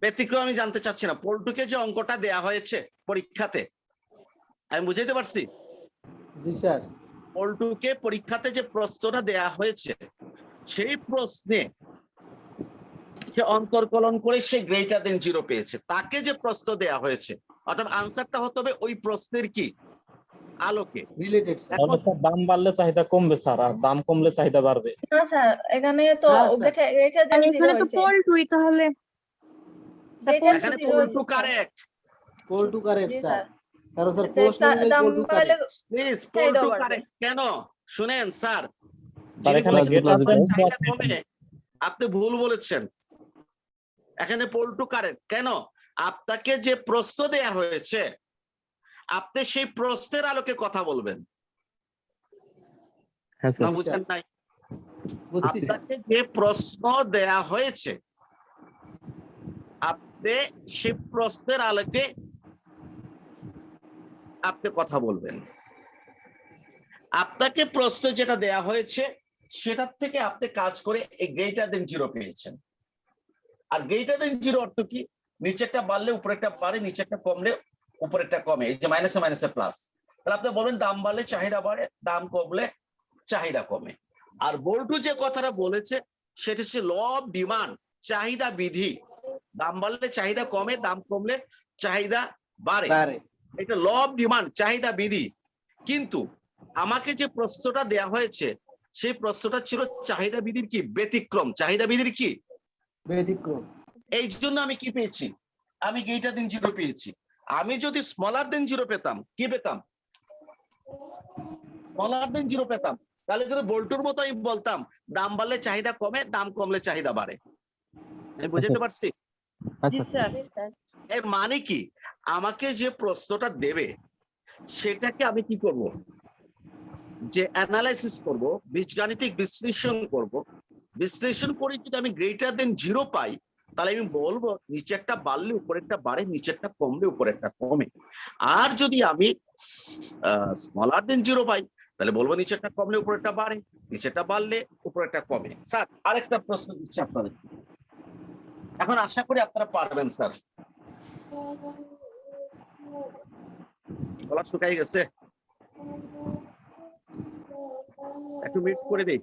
ব্যতিক্রম আমি জানতে চাচ্ছি না, পল্টুকে যে অঙ্কটা দেয়া হয়েছে পরীক্ষাতে, আমি বুঝাইতে পারছি? জি স্যার। পল্টুকে পরীক্ষাতে যে প্রশ্নটা দেয়া হয়েছে সেই প্রশ্নে সে অন্তর্কলন করে সে গ্রেটার দেন 0 পেয়েছে। তাকে যে প্রশ্ন দেয়া হয়েছে অর্থাৎ আনসারটা হতে হবে ওই প্রশ্নের কি আলোকে রিলেটেড স্যার। তাহলে স্যার দাম বাড়লে চাহিদা কমবে স্যার, আর দাম কমলে চাহিদা বাড়বে। না স্যার, এখানে তো না, স্যার। গ্রেটার দেন 0 এখানে তো হয়েছে। পল্টুই তাহলে। এখানে পল্টু কারেক্ট, পল্টু কারেক্ট জি স্যার। স্যার। কারণ স্যার এটা প্রশ্ন একটা অনুযায়ী দাম পল্টু বাড়লে কারেক্ট। প্লিজ চাহিদা পল্টু বাড়বে। কারেক্ট। কেন শুনেন স্যার, স্যার যিনি এখানে বলেছেন গেট দাম আছে, বাড়লে চাহিদা কমে, আপনি ভুল বলেছেন, এখানে পল্টু কারেক্ট। কেন? আপনাকে যে প্রশ্ন দেয়া হয়েছে আপনি সেই প্রশ্নের আলোকে কথা বলবেন, না বুঝেন নাই? বুঝছি স্যার। আপনাকে যে প্রশ্ন দেয়া হয়েছে আপনি সেই প্রশ্নের আলোকে আপনি কথা বলবেন। আপনাকে প্রশ্ন যেটা দেয়া হয়েছে সেটার থেকে আপনি কাজ করে এই গ্রেটার দেন 0 পেয়েছেন। আর গ্রেটার দেন 0 অর্থ কি? নিচেরটা বাড়লে উপরেরটা বাড়ে, নিচেরটা কমলে উপরেরটা কমে, এই যে মাইনাসে মাইনাসে প্লাস। তাহলে আপনি বলেন দাম বাড়লে চাহিদা বাড়ে, দাম কমলে চাহিদা কমে। আর বল্টু যে কথাটা বলেছে সেটা হচ্ছে ল অফ ডিমান্ড, চাহিদা বিধি, দাম বাড়লে চাহিদা কমে, দাম কমলে চাহিদা বাড়ে, এটা ল অফ ডিমান্ড, চাহিদা বিধি। কিন্তু আমাকে যে প্রশ্নটা দেয়া হয়েছে সেই প্রশ্নটা ছিল চাহিদা বিধির কি ব্যতিক্রম, চাহিদা বিধির কি ব্যতিক্রম। এই জন্য আমি কি পেয়েছি, আমি গ্রেটার দেন 0 পেয়েছি। আমি যদি স্মলার দেন 0 পেতাম, কি পেতাম, স্মলার দেন 0 পেতাম, তাহলে কিন্তু বল্টুর মতো আমি বলতাম দাম বাড়লে চাহিদা কমে, দাম কমলে চাহিদা বাড়ে। আমি বুঝতে পারছি? জি স্যার। জি স্যার। এর মানে কি, আমাকে যে প্রশ্নটা দেবে সেটাকে আমি কি করব, যে অ্যানালাইসিস করব, বীজগাণিতিক বিশ্লেষণ করব। বিশ্লেষণ করে যদি আমি গ্রেটার দেন 0 পাই, তাহলে আমি বলবো নিচেরটা বাড়লে উপরেরটা বাড়ে, নিচেরটা কমলে উপরেরটা কমে। আর যদি আমি স্মলার দেন 0 পাই, তাহলে বলবো নিচেরটা কমলে উপরেরটা বাড়ে, নিচেরটা বাড়লে উপরেরটা কমে। স্যার আরেকটা প্রশ্ন দিচ্ছি আপনাদের, এখন আশা করি আপনারা পারবেন। স্যার গলা শুকাই গেছে, একটু মিট করে দেই।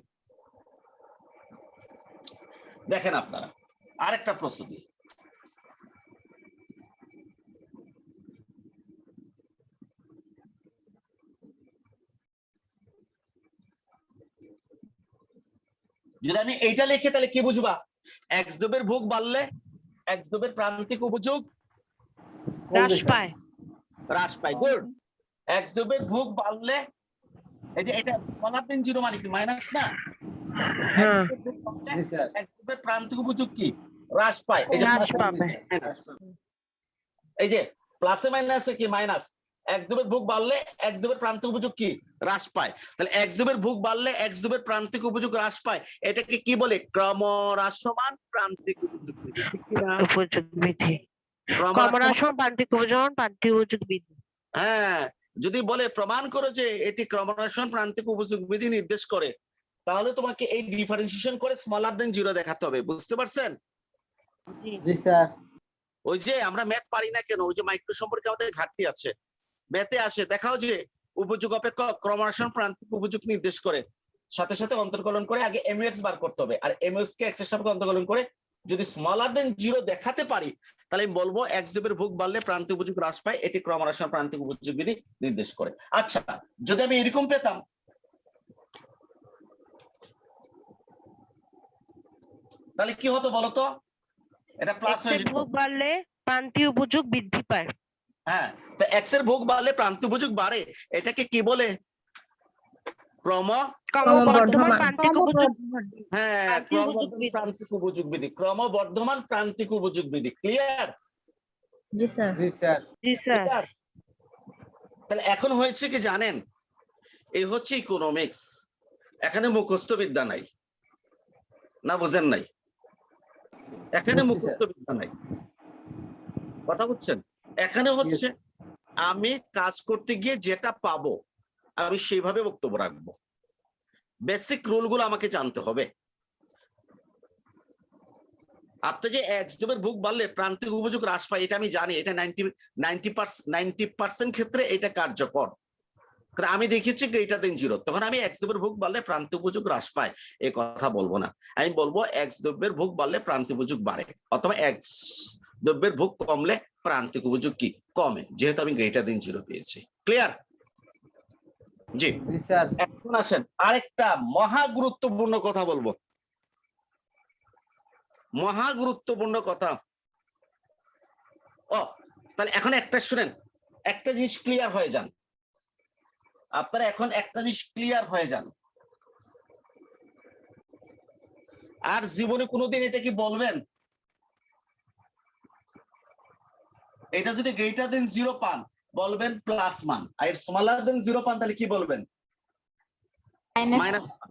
দেখেন আপনারা, আরেকটা প্রশ্ন দিই। যদি আমি এইটা লিখি তাহলে কি বুঝবা, এক্স দ্রব্যের ভোগ বাড়লে এক্স দ্রব্যের প্রান্তিক উপযোগ হ্রাস পায়। হ্রাস পায়। গুড। এক্স দ্রব্যের ভোগ বাড়লে, এই যে এটা স্মলার দেন 0 মানে কি মাইনাস না, হ্যাঁ, জি স্যার। এক্স দ্রব্যের প্রান্তিক উপযোগ কি হ্রাস পায়। এই যে হ্রাস plus পাবে। minus। এই যে প্লাসে মাইনাসে কি মাইনাস, এক্স দ্রব্যের ভোগ বাড়লে এক্স দ্রব্যের প্রান্তিক উপযোগ কি হ্রাস পায়। তাহলে এক্স দ্রব্যের ভোগ বাড়লে এক্স দ্রব্যের প্রান্তিক উপযোগ হ্রাস পায়, এটাকে কি বলে, ক্রমহ্রাসমান প্রান্তিক উপযোগ বিধি। ঠিক কি না? উপযোগ বিধি। ক্রমহ্রাসমান, ক্রমহ্রাসমান প্রান্তিক উপযোগ, প্রান্তিক উপযোগ বিধি। হ্যাঁ, যদি বলে প্রমাণ করো যে এটি ক্রমহ্রাসমান প্রান্তিক উপযোগ বিধি নির্দেশ করে, তাহলে তোমাকে এই ডিফারেন্সিয়েশন করে স্মলার দেন 0 দেখাতে হবে। বুঝতে পারছেন? জি স্যার। ওই যে আমরা ম্যাথ পারি না কেন, ওই যে মাইক্রো সম্পর্কে আমাদের ঘাটতি আছে। ম্যাথে আসে দেখাও যে উপযোগ অপেক্ষক ক্রমহ্রাসমান প্রান্তিক উপযোগ নির্দেশ করে, সাথে সাথে অন্তর্কলন করে আগে এমইএক্স বার করতে হবে, আর এমইএক্স কে এক্স এর সাপেক্ষে অন্তর্কলন করে যদি স্মলার দেন 0 দেখাতে পারি, তাহলে আমি বলবো এক্স দ্রব্যের ভোগ বাড়লে প্রান্তিক উপযোগ হ্রাস পায়, এটি ক্রমহ্রাসমান প্রান্তিক উপযোগ বিধি নির্দেশ করে। আচ্ছা, যদি আমি এরকম পেতাম, তাহলে কি হতো বলতো, এটা প্লাস এক্স হয়ে এর যেত। ভোগ বাড়লে প্রান্তিক উপযোগ বৃদ্ধি পায়। হ্যাঁ, তো এক্স এর ভোগ বাড়লে প্রান্তিক উপযোগ বাড়ে, এটাকে কি বলে, ক্রমবর্ধমান প্রান্তিক উপযোগ। হ্যাঁ, প্রান্তিক উপযোগ ক্রমবর্ধমান বিধি। প্রান্তিক উপযোগ বিধি, ক্রমবর্ধমান প্রান্তিক উপযোগ বিধি। ক্লিয়ার? জি স্যার। জি স্যার। জি স্যার। তাহলে এখন হয়েছে কি জানেন, এই হচ্ছে ইকোনমিক্স, এখানে মুখস্থ বিদ্যা নাই, না বুঝেন নাই, এখানে বুঝছি, মুখস্থ বিদ্যা নাই, কথা বুঝছেন? এখানে হচ্ছে আমি কাজ করতে গিয়ে যেটা পাবো আমি সেইভাবে বক্তব্য রাখবো, বেসিক রুল গুলো আমাকে জানতে হবে। আপনি যে এক্স দ্রব্যের ভোগ বাড়লে প্রান্তিক উপযোগ হ্রাস পায়, এটা আমি জানি, এটা 90% ক্ষেত্রে এটা কার্যকর। আমি দেখেছি গ্রেটার দেন 0, তখন আমি এক্স দ্রব্যের ভোগ বাড়লে প্রান্তিক উপযোগ হ্রাস পায় এই কথা বলবো না, আমি বলবো এক্স দ্রব্যের ভোগ বাড়লে প্রান্তিক উপযোগ বাড়ে, অথবা এক্স দ্রব্যের ভোগ কমলে প্রান্তিক উপযোগ কি কমে, যেহেতু আমি গ্রেটার দেন 0 পেয়েছি। ক্লিয়ার? জি। জি স্যার। এখন আসেন আরেকটা মহা গুরুত্বপূর্ণ কথা বলবো, মহা গুরুত্বপূর্ণ কথা। ও তাহলে এখন একটা শুনেন, একটা জিনিস ক্লিয়ার হয়ে যান আপনারা, এখন একটা জিনিস ক্লিয়ার হয়ে যান, আর জীবনে কোনোদিন এটা কি বলবেন, এটা যদি গ্রেটার দেন 0 পান বলবেন প্লাস মান, আর স্মলার দেন 0 পান তাহলে কি বলবেন, মাইনাস মান।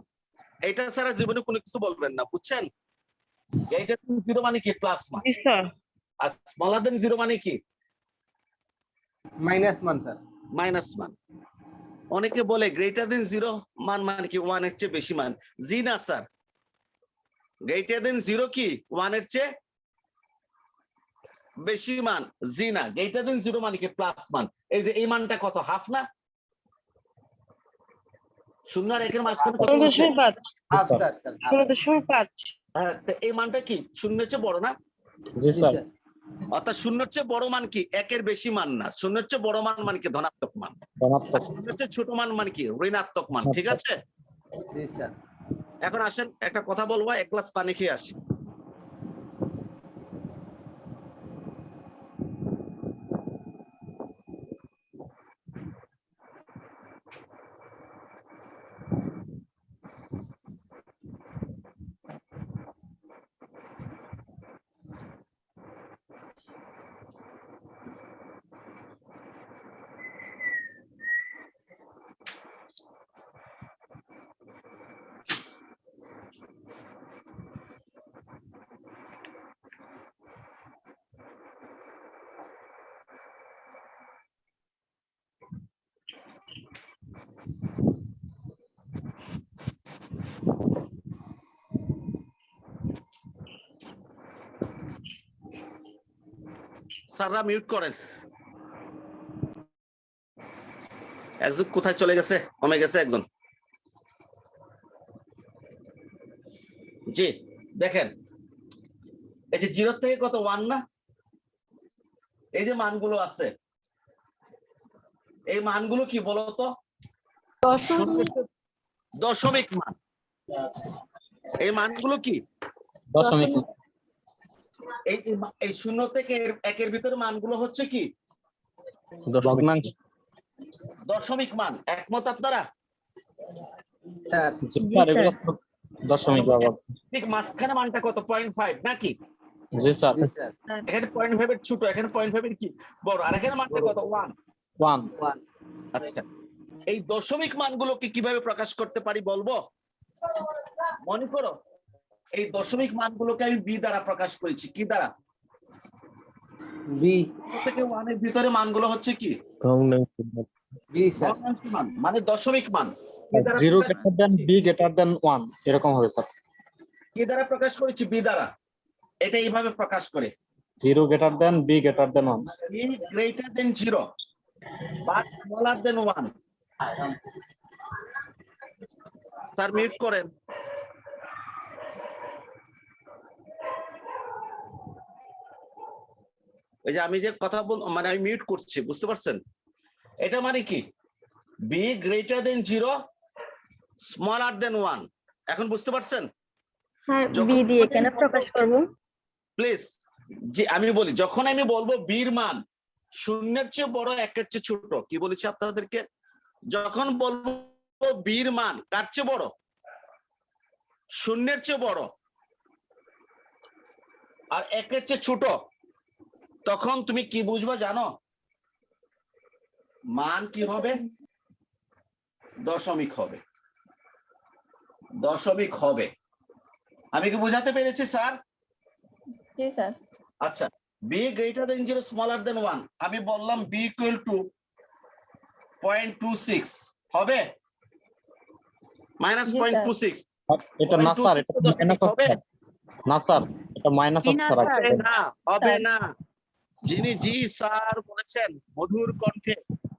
এটা ছাড়া জীবনে কোনো কিছু বলবেন না, বুঝছেন? গ্রেটার দেন 0 মানে কি প্লাস মান, জি স্যার। আর স্মলার দেন 0 মানে কি মাইনাস মান স্যার। মাইনাস মান। অনেকে বলে গ্রেটার দেন 0 মান মানে কি 1 এর চেয়ে বেশি মান। জি না স্যার, গ্রেটার দেন 0 কি 1 এর চেয়ে বেশি মান। জি না, গ্রেটার দেন 0 মানে কি প্লাস মান। এই যে এই মানটা কত, হাফ না, শূন্য আর একের মাঝখানে কত হচ্ছে? 0.5। Half sir. স্যার 0.5। হ্যাঁ, তো এই মানটা কি শূন্যের চেয়ে বড় না? জি জি স্যার। স্যার। অর্থাৎ শূন্যের চেয়ে বড় মান কি একের বেশি মান না, শূন্যের চেয়ে বড় মান মানে কি ধনাত্মক মান, আর ধনাত্মক। শূন্যের চেয়ে ছোট মান মানে কি ঋণাত্মক মান। ঠিক আছে? জি স্যার। এখন আসেন একটা কথা বলবো, এক গ্লাস পানি খেয়ে আসি। স্যাররা মিউট করেন। একজন কোথায় চলে গেছে, কমে গেছে একজন। জি দেখেন, এই যে 0 থেকে কত 1 না, এই যে মানগুলো আছে, এই মানগুলো কি বলতো? দশমিক মান। এই মানগুলো কি? দশমিক। এই 0 থেকে 1-এর ভিতরে মানগুলো হচ্ছে কি? ভগ্নাংশ। দশমিক মান। একমত আপনারা? স্যার জি স্যার, এগুলো দশমিক ব্যবহার। ঠিক মাঝখানে মানটা কত? 0.5 নাকি? জি স্যার। জি স্যার এখানে 0.5 এর ছোট, এখানে 0.5 এর কি বড়, আর এখানে মানটা কত? 1। 1। 1 আচ্ছা, এই দশমিক মানগুলোকে কিভাবে প্রকাশ করতে পারি বলবো? মনে করো এই দশমিক মানগুলোকে আমি বি দ্বারা প্রকাশ করেছি। কি দ্বারা? বি থেকে 1 এর ভিতরে মানগুলো হচ্ছে কি? বি স্যার ভগ্নাংশ মান, মানে দশমিক মান। 0 greater than b greater than 1 এরকম হবে স্যার। কি দ্বারা প্রকাশ করেছি? বি দ্বারা। এটা এইভাবে প্রকাশ করে 0 greater than b greater than 1। B greater than 0 but smaller than 1। Sir mute করেন। এই যে আমি যে কথা মানে আমি মিউট করছি, বুঝতে পারছেন? এটা মানে কি? B greater than 0 smaller than 1। এখন বুঝতে পারছেন? স্যার যখন বি দিয়ে কেন প্রকাশ করব? প্লিজ, যে আমি বলি, যখন আমি বলবো বির মান 0-এর চেয়ে বড় 1-এর চেয়ে ছোট, কি বলেছি আপনাদেরকে? যখন বলবো বির মান কার চেয়ে বড়? 0-এর চেয়ে বড় আর 1-এর চেয়ে ছোট, তখন তুমি কি বুঝবা জানো? মান কি হবে? দশমিক হবে। দশমিক হবে। আমি কি বোঝাতে পেরেছি স্যার? জি স্যার। আচ্ছা, b greater than 0 smaller than 1, আমি বললাম বি ইকুয়াল টু 0.26 হবে, মাইনাস জি, স্যার। 0.26। এটা না স্যার, এটা মাইনাস হবে আছে। না স্যার, এটা মাইনাস আছে স্যার। হবে না, হবে স্যার। না। যিনি জি স্যার বলেছেন মধুর কণ্ঠে,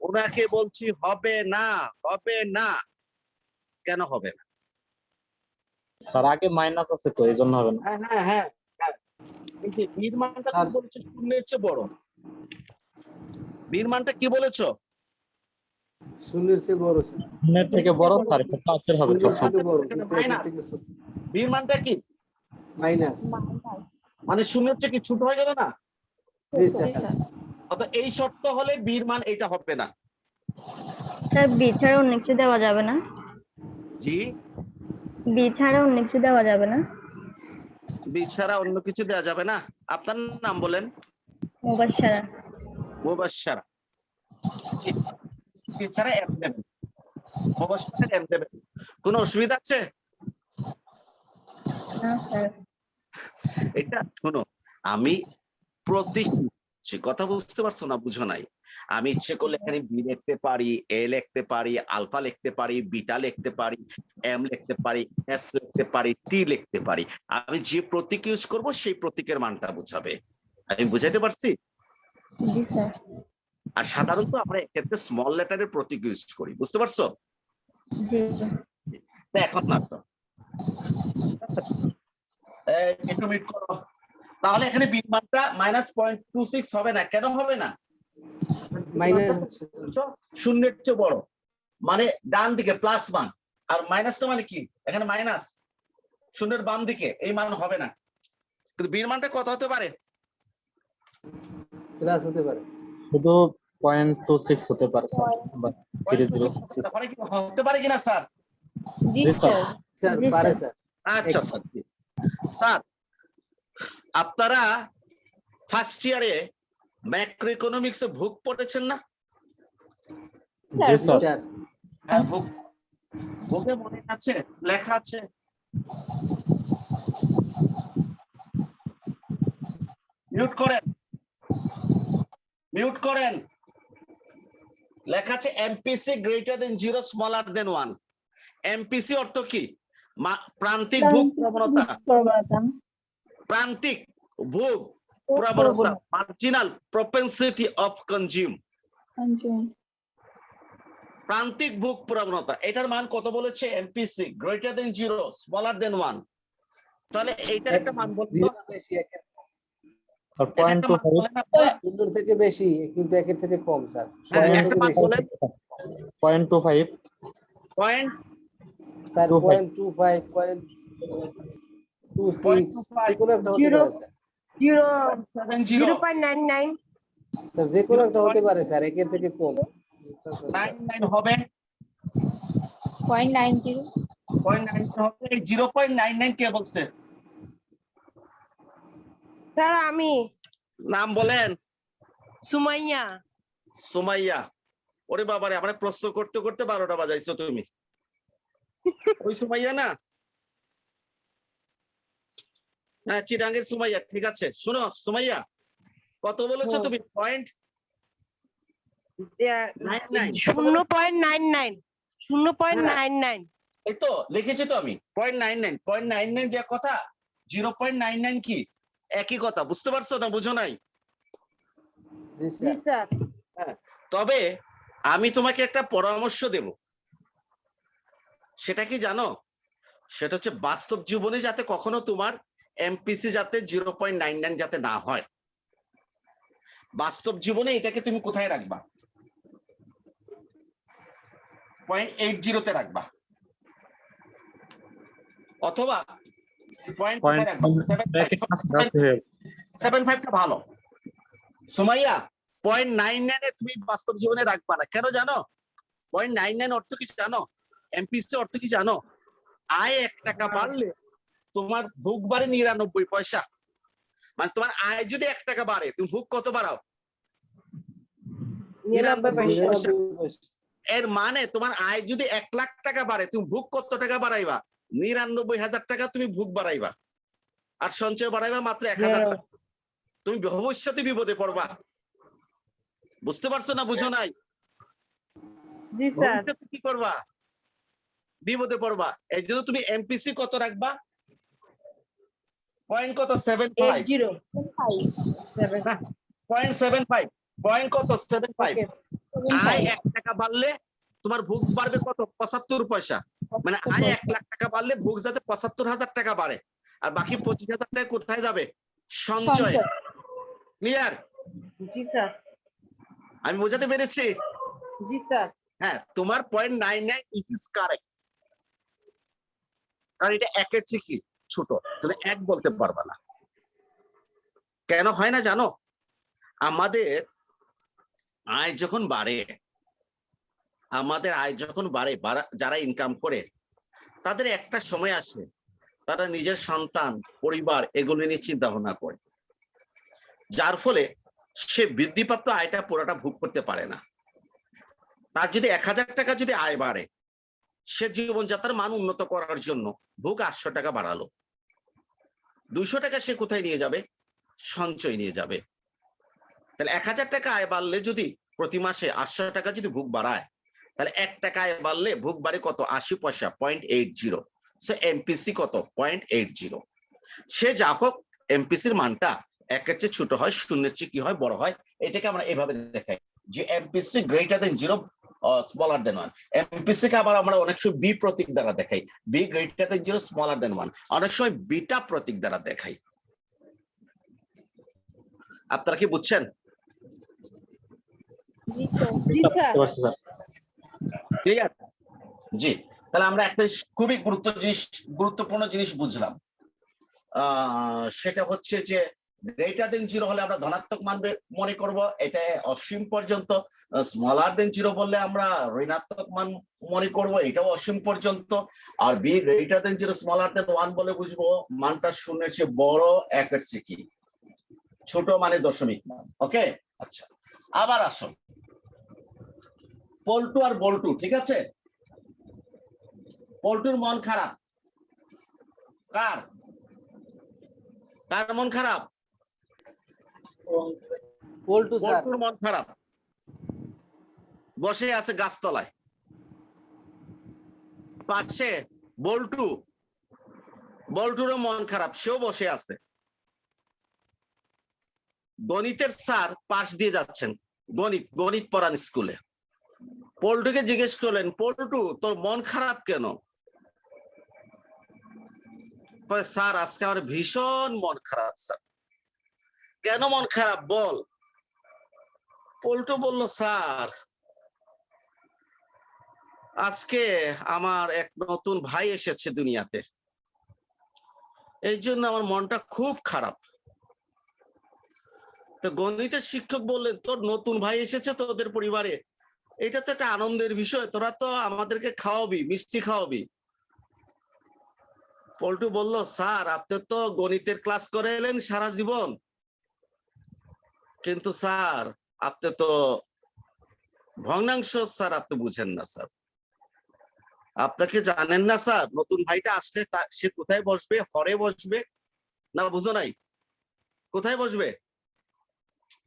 ওনাকে বলছি হবে না, হবে না। কেন হবে না? স্যার আগে মাইনাস আছে তো, এই জন্য হবে না। হ্যাঁ হ্যাঁ হ্যাঁ হ্যাঁ। এই যে বীর মানটা স্যার। তুমি বলেছো 0-এর চেয়ে বড়। বীর মানটা কি বলেছো? 0-এর চেয়ে বড় স্যার। 0-এর থেকে বড় স্যার, এটা প্লাসের হবে 0-এর সবসময়। থেকে বড়, এখানে কিন্তু মাইনাস। এটার থেকে ছোট। বীর মানটা কি? মাইনাস মানে 0-এর চেয়ে কি ছোট হয়ে গেল না? জি জি স্যার স্যার। অর্থাৎ এই শর্ত হলে বীর মান এটা হবে না। স্যার বি ছাড়া অন্য কিছু দেওয়া যাবে না? জি, বি ছাড়া অন্য কিছু দেওয়া যাবে না? বি ছাড়া অন্য কিছু দেওয়া যাবে না। আপনার নাম বলেন। মুবাশশারা। মুবাশশারা। জি, বি ছাড়া এম দেবেন, মুবাশশারা এম দেবেন। কোনো অসুবিধা আছে? না স্যার। এটা শোনো, আমি প্রতীক নিচ্ছি, কথা বুঝতে পারছো না? বুঝো নাই? আমি ইচ্ছে করলে এখানে বি লিখতে পারি, এ লিখতে পারি, আলফা লিখতে পারি, বিটা লিখতে পারি, এম লিখতে পারি, এস লিখতে পারি, টি লিখতে পারি। আমি যে প্রতীক ইউজ করব সেই প্রতীকের মানটা বোঝাবে। আমি বুঝাইতে পারছি? জি স্যার। আর সাধারণত আমরা এক্ষেত্রে স্মল লেটারের প্রতীক ইউজ করি, বুঝতে পারছো? জি। তা এখন না তো একটু মিট করো। তাহলে এখানে বি মানটা -0.26 হবে না। কেন হবে না? মাইনাস 0-এর চেয়ে বড়, মানে ডান দিকে প্লাস মান। আর মাইনাসটা মানে কি, এখানে মাইনাস শূন্যের বাম দিকে, এই মান হবে না, কিন্তু বির মানটা কত হতে পারে? প্লাস হতে পারে। শুধু 0.26 হতে পারে স্যার, বা 30 হতে পারে কিনা স্যার? জি জি স্যার। স্যার স্যার জি, পারে স্যার। স্যার। আচ্ছা স্যার, স্যার আপনারা ফার্স্ট ইয়ারে ম্যাক্রো ইকোনমিক্সে ভোগ পড়েছেন না? জি স্যার। স্যার হ্যাঁ, ভোগে মনে আছে, লেখা আছে? মিউট করেন। লেখা আছে MPC greater than 0 smaller than 1। MPC অর্থ কি? প্রান্তিক ভোগ প্রবণতা, প্রান্তিক ভোগ প্রবণতা, মার্জিনাল প্রপেন্সিটি অফ কনজিউম, প্রান্তিক ভোগ প্রবণতা। এটার মান কত বলেছে? MPC greater than 0 smaller than 1। তাহলে এইটার একটা মান বলতো, জিরো বেশি, একের স্যার এটা একটা মান 0.25 বলেন আপনারা? শূন্যর থেকে বেশি কিন্তু একের থেকে কম স্যার। হ্যাঁ, শূন্যর একটা থেকে মান বেশি। বলেন। 0.25 পয়েন্ট স্যার 25 0.25 0.26 যেকোনো একটা হতে পারে স্যার। 0.99 স্যার যেকোনো একটা হতে পারে স্যার, একের থেকে কম। 99 হবে, 0.90 0.99 হবে। এই 0.99 কে বলছে? স্যার আমি নাম বলেন। সুমাইয়া। সুমাইয়া। ওরে বাবারে, আমরা প্রশ্ন করতে করতে 12টা বাজাইছো তুমি। ওই সুমাইয়া না? হ্যাঁ, চিরাঙ্গের সুমাইয়া, ঠিক আছে। শোনো সুমাইয়া, কত বলেছো তুমি? পয়েন্ট 0.99 0.99 এই তো লিখেছি তো আমি, 0.99 যে কথা, 0.99 কি একই কথা, বুঝতে পারছো না? বুঝো নাই? জি জি স্যার। স্যার। তবে আমি তোমাকে একটা পরামর্শ দেব, সেটা কি জানো? সেটা হচ্ছে বাস্তব জীবনে যাতে কখনো তোমার এমপিসি যাতে 0.99 যাতে না হয়। বাস্তব জীবনে এটাকে তুমি কোথায় রাখবা? 0.80 তে রাখবা, অথবা পয়েন্ট কোথায় রাখবা? 75 টা ভালো। সুমাইয়া, 0.99 এ তুমি বাস্তব জীবনে রাখবা না, কেন জানো? 0.99 অর্থ কি জানো? এমপিসি অর্থ কি জানো? আয় 1 টাকা বাড়লে তোমার ভোগ বাড়ে 99 পয়সা। মানে তোমার আয় যদি 1 টাকা বাড়ে, তুমি ভোগ কত বাড়াও? 99 পয়সা। এর মানে তোমার আয় যদি 1 লাখ টাকা বাড়ে, তুমি ভোগ কত টাকা বাড়াইবা? 99,000 টাকা তুমি ভোগ বাড়াইবা, আর সঞ্চয় বাড়াইবা মাত্র 1,000 টাকা। তুমি ভবিষ্যতে বিপদে পড়বা। বুঝতে পারছো না? বুঝো নাই? জি স্যার। ভবিষ্যতে কি করবা? বিপদে পড়বা। এই জন্য তুমি এমপিসি কত রাখবা? পয়েন্ট কত? 75। 0.75 পয়েন্ট কত? 75। আয় 1 টাকা বাড়লে তোমার ভোগ বাড়বে কত? 75 পয়সা। মানে আয় 1 লাখ টাকা বাড়লে ভোগ যাতে 75,000 টাকা বাড়ে, আর বাকি 25,000 টাকা কোথায় যাবে? সঞ্চয়। ক্লিয়ার? জি স্যার। আমি বোঝাতে পেরেছি? জি স্যার। হ্যাঁ, তোমার 0.99 ইট ইজ কারেক্ট, কারণ এটা একের চেয়ে কি ছোট, তুমি 1 বলতে পারবা না। কেন হয় না জানো? আমাদের আয় যখন বাড়ে, যারা ইনকাম করে, তাদের একটা সময় আসে তারা নিজের সন্তান, পরিবার এগুলো নিয়ে চিন্তা ভাবনা করে, যার ফলে সে বৃদ্ধিপ্রাপ্ত আয়টা পুরোটা ভোগ করতে পারে না। তার যদি 1,000 টাকা যদি আয় বাড়ে, সে জীবনযাত্রার মান উন্নত করার জন্য ভোগ 800 টাকা বাড়ালো, 200 টাকা সে কোথায় নিয়ে যাবে? সঞ্চয় নিয়ে যাবে। তাহলে 1,000 টাকা আয় বাড়লে যদি প্রতি মাসে 800 টাকা যদি ভোগ বাড়ায়, তাহলে 1 টাকা আয় বাড়লে ভোগ বাড়ে কত? 80 পয়সা, 0.80। সো এমপিসি কত? 0.80। সে যা হোক, এমপিসির মানটা 1-এর চেয়ে ছোট হয়, 0-এর চেয়ে কি হয়? বড় হয়। এটাকে আমরা এভাবে দেখাই যে MPC greater than 0 smaller than 1। MPC কে আবার আমরা অনেক সময় বি প্রতীক দ্বারা দেখাই, B greater than 0 smaller than 1, অনেক সময় বিটা প্রতীক দ্বারা দেখাই। আপনারা কি বুঝছেন? জি স্যার। জি স্যার। ক্লিয়ার? জি। তাহলে আমরা একটা খুবই গুরুত্বপূর্ণ জিনিস বুঝলাম, সেটা হচ্ছে যে গ্রেটার দেন 0 হলে আমরা ধনাত্মক মান মনে করব, এটা অসীম পর্যন্ত। স্মলার দেন 0 বললে আমরা ঋণাত্মক মান মনে করব, এটাও অসীম পর্যন্ত। আর B greater than 0 smaller than 1 বলে বুঝবো মানটা 0-এর চেয়ে বড়, 1-এর চেয়ে কি ছোট, মানে দশমিক মান। ওকে, আচ্ছা আবার আসুন পল্টু আর বল্টু, ঠিক আছে? পল্টুর মন খারাপ, কার কার মন খারাপ? পল্টু স্যার। পল্টুর মন খারাপ, বসে আছে গাছতলায়। পাশে বল্টু, বল্টুরও মন খারাপ, সেও বসে আছে। গণিতের স্যার পাশ দিয়ে যাচ্ছেন, গণিত পড়ান স্কুলে। পল্টুকে জিজ্ঞেস করলেন, পল্টু তোর মন খারাপ কেন? স্যার আজকে আমার ভীষণ মন খারাপ স্যার। কেন মন খারাপ বল? পল্টু বলল, স্যার আজকে আমার এক নতুন ভাই এসেছে দুনিয়াতে, এই জন্য আমার মনটা খুব খারাপ। তো গণিতের শিক্ষক বললেন, তোর নতুন ভাই এসেছে তোদের পরিবারে, এটা তো একটা আনন্দের বিষয়, তোরা তো আমাদেরকে খাওয়াবি, মিষ্টি খাওয়াবি। পল্টু বলল, স্যার আপনি তো গণিতের ক্লাস করে এলেন সারা জীবন, কিন্তু স্যার আপনি তো ভগ্নাংশ স্যার আপনি বুঝেন না স্যার। আপনাকে জানেন না স্যার, নতুন ভাইটা আসলে সে কোথায় বসবে? হরে বসবে না? বুঝো নাই? কোথায় বসবে?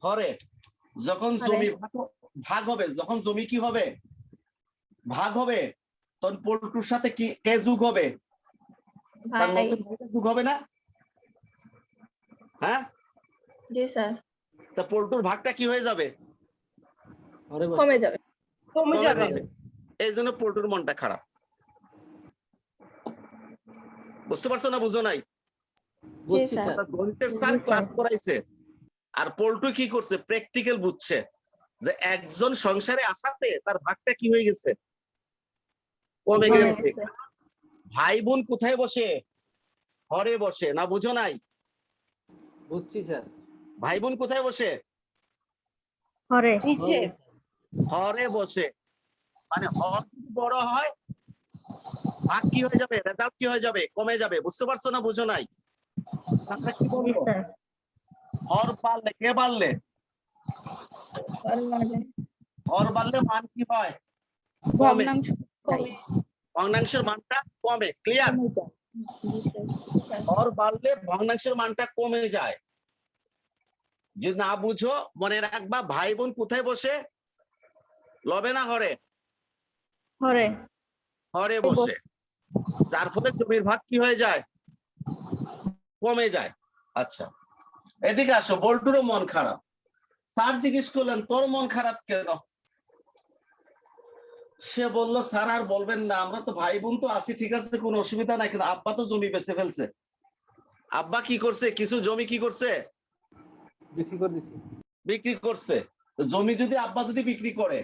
হরে। যখন জমি ভাগ হবে, যখন জমি কি হবে? ভাগ হবে, তখন পল্টুর সাথে কি কে যোগ হবে? তার ভাই। নতুন ভাইটা যোগ হবে না? হ্যাঁ, জি স্যার। তা পল্টুর ভাগটা কি হয়ে যাবে? কমে যাবে। কমে যাবে। এই জন্য পল্টুর মনটা খারাপ। বুঝতে পারছো না? বুঝো নাই? বুঝছি স্যার। গণিতের স্যার ক্লাস করাইছে, আর পল্টু কি করছে? প্র্যাকটিক্যাল বুঝছে যে একজন সংসারে আসাতে তার ভাগটা কি হয়ে গেছে? কমে গেছে। ভাই বোন কোথায় বসে? হরে বসে। না বুঝো নাই? বুঝছি স্যার। ভাই বোন কোথায় বসে? হরে। হরে বসে। মানে হর যদি বড় হয়, ভাগ কি হয়ে যাবে? রেজাল্ট কি হয়ে যাবে? কমে যাবে। বুঝতে পারছো না? বুঝো নাই? আমরা কি জি বলবো? স্যার। হর বাড়লে কে বাড়লে? হর বাড়লে মান কি হয়? কমে। ভগ্নাংশ কমে। ভগ্নাংশের মানটা কমে। ক্লিয়ার? জি স্যার। হর বাড়লে ভগ্নাংশের মানটা কমে যায়। যদি না বুঝো মনে রাখবা, ভাই বোন কোথায় বসে? লবে না হরে? হরে। হরে বসে। যার ফলে জমির ভাগ কি হয়ে যায়? কমে যায়। আচ্ছা এদিকে আসো, বল্টুরও মন খারাপ। স্যার জিজ্ঞেস করলেন, তোর মন খারাপ কেন? সে বলল, স্যার আর বলবেন না, আমরা তো ভাই বোন তো আছি, ঠিক আছে, কোনো অসুবিধা নাই, কিন্তু আব্বা তো জমি বেচে ফেলছে। আব্বা কি করছে? কিছু জমি কি করছে? বিক্রি করে দিছি। বিক্রি করছে। জমি যদি আব্বা যদি বিক্রি করে,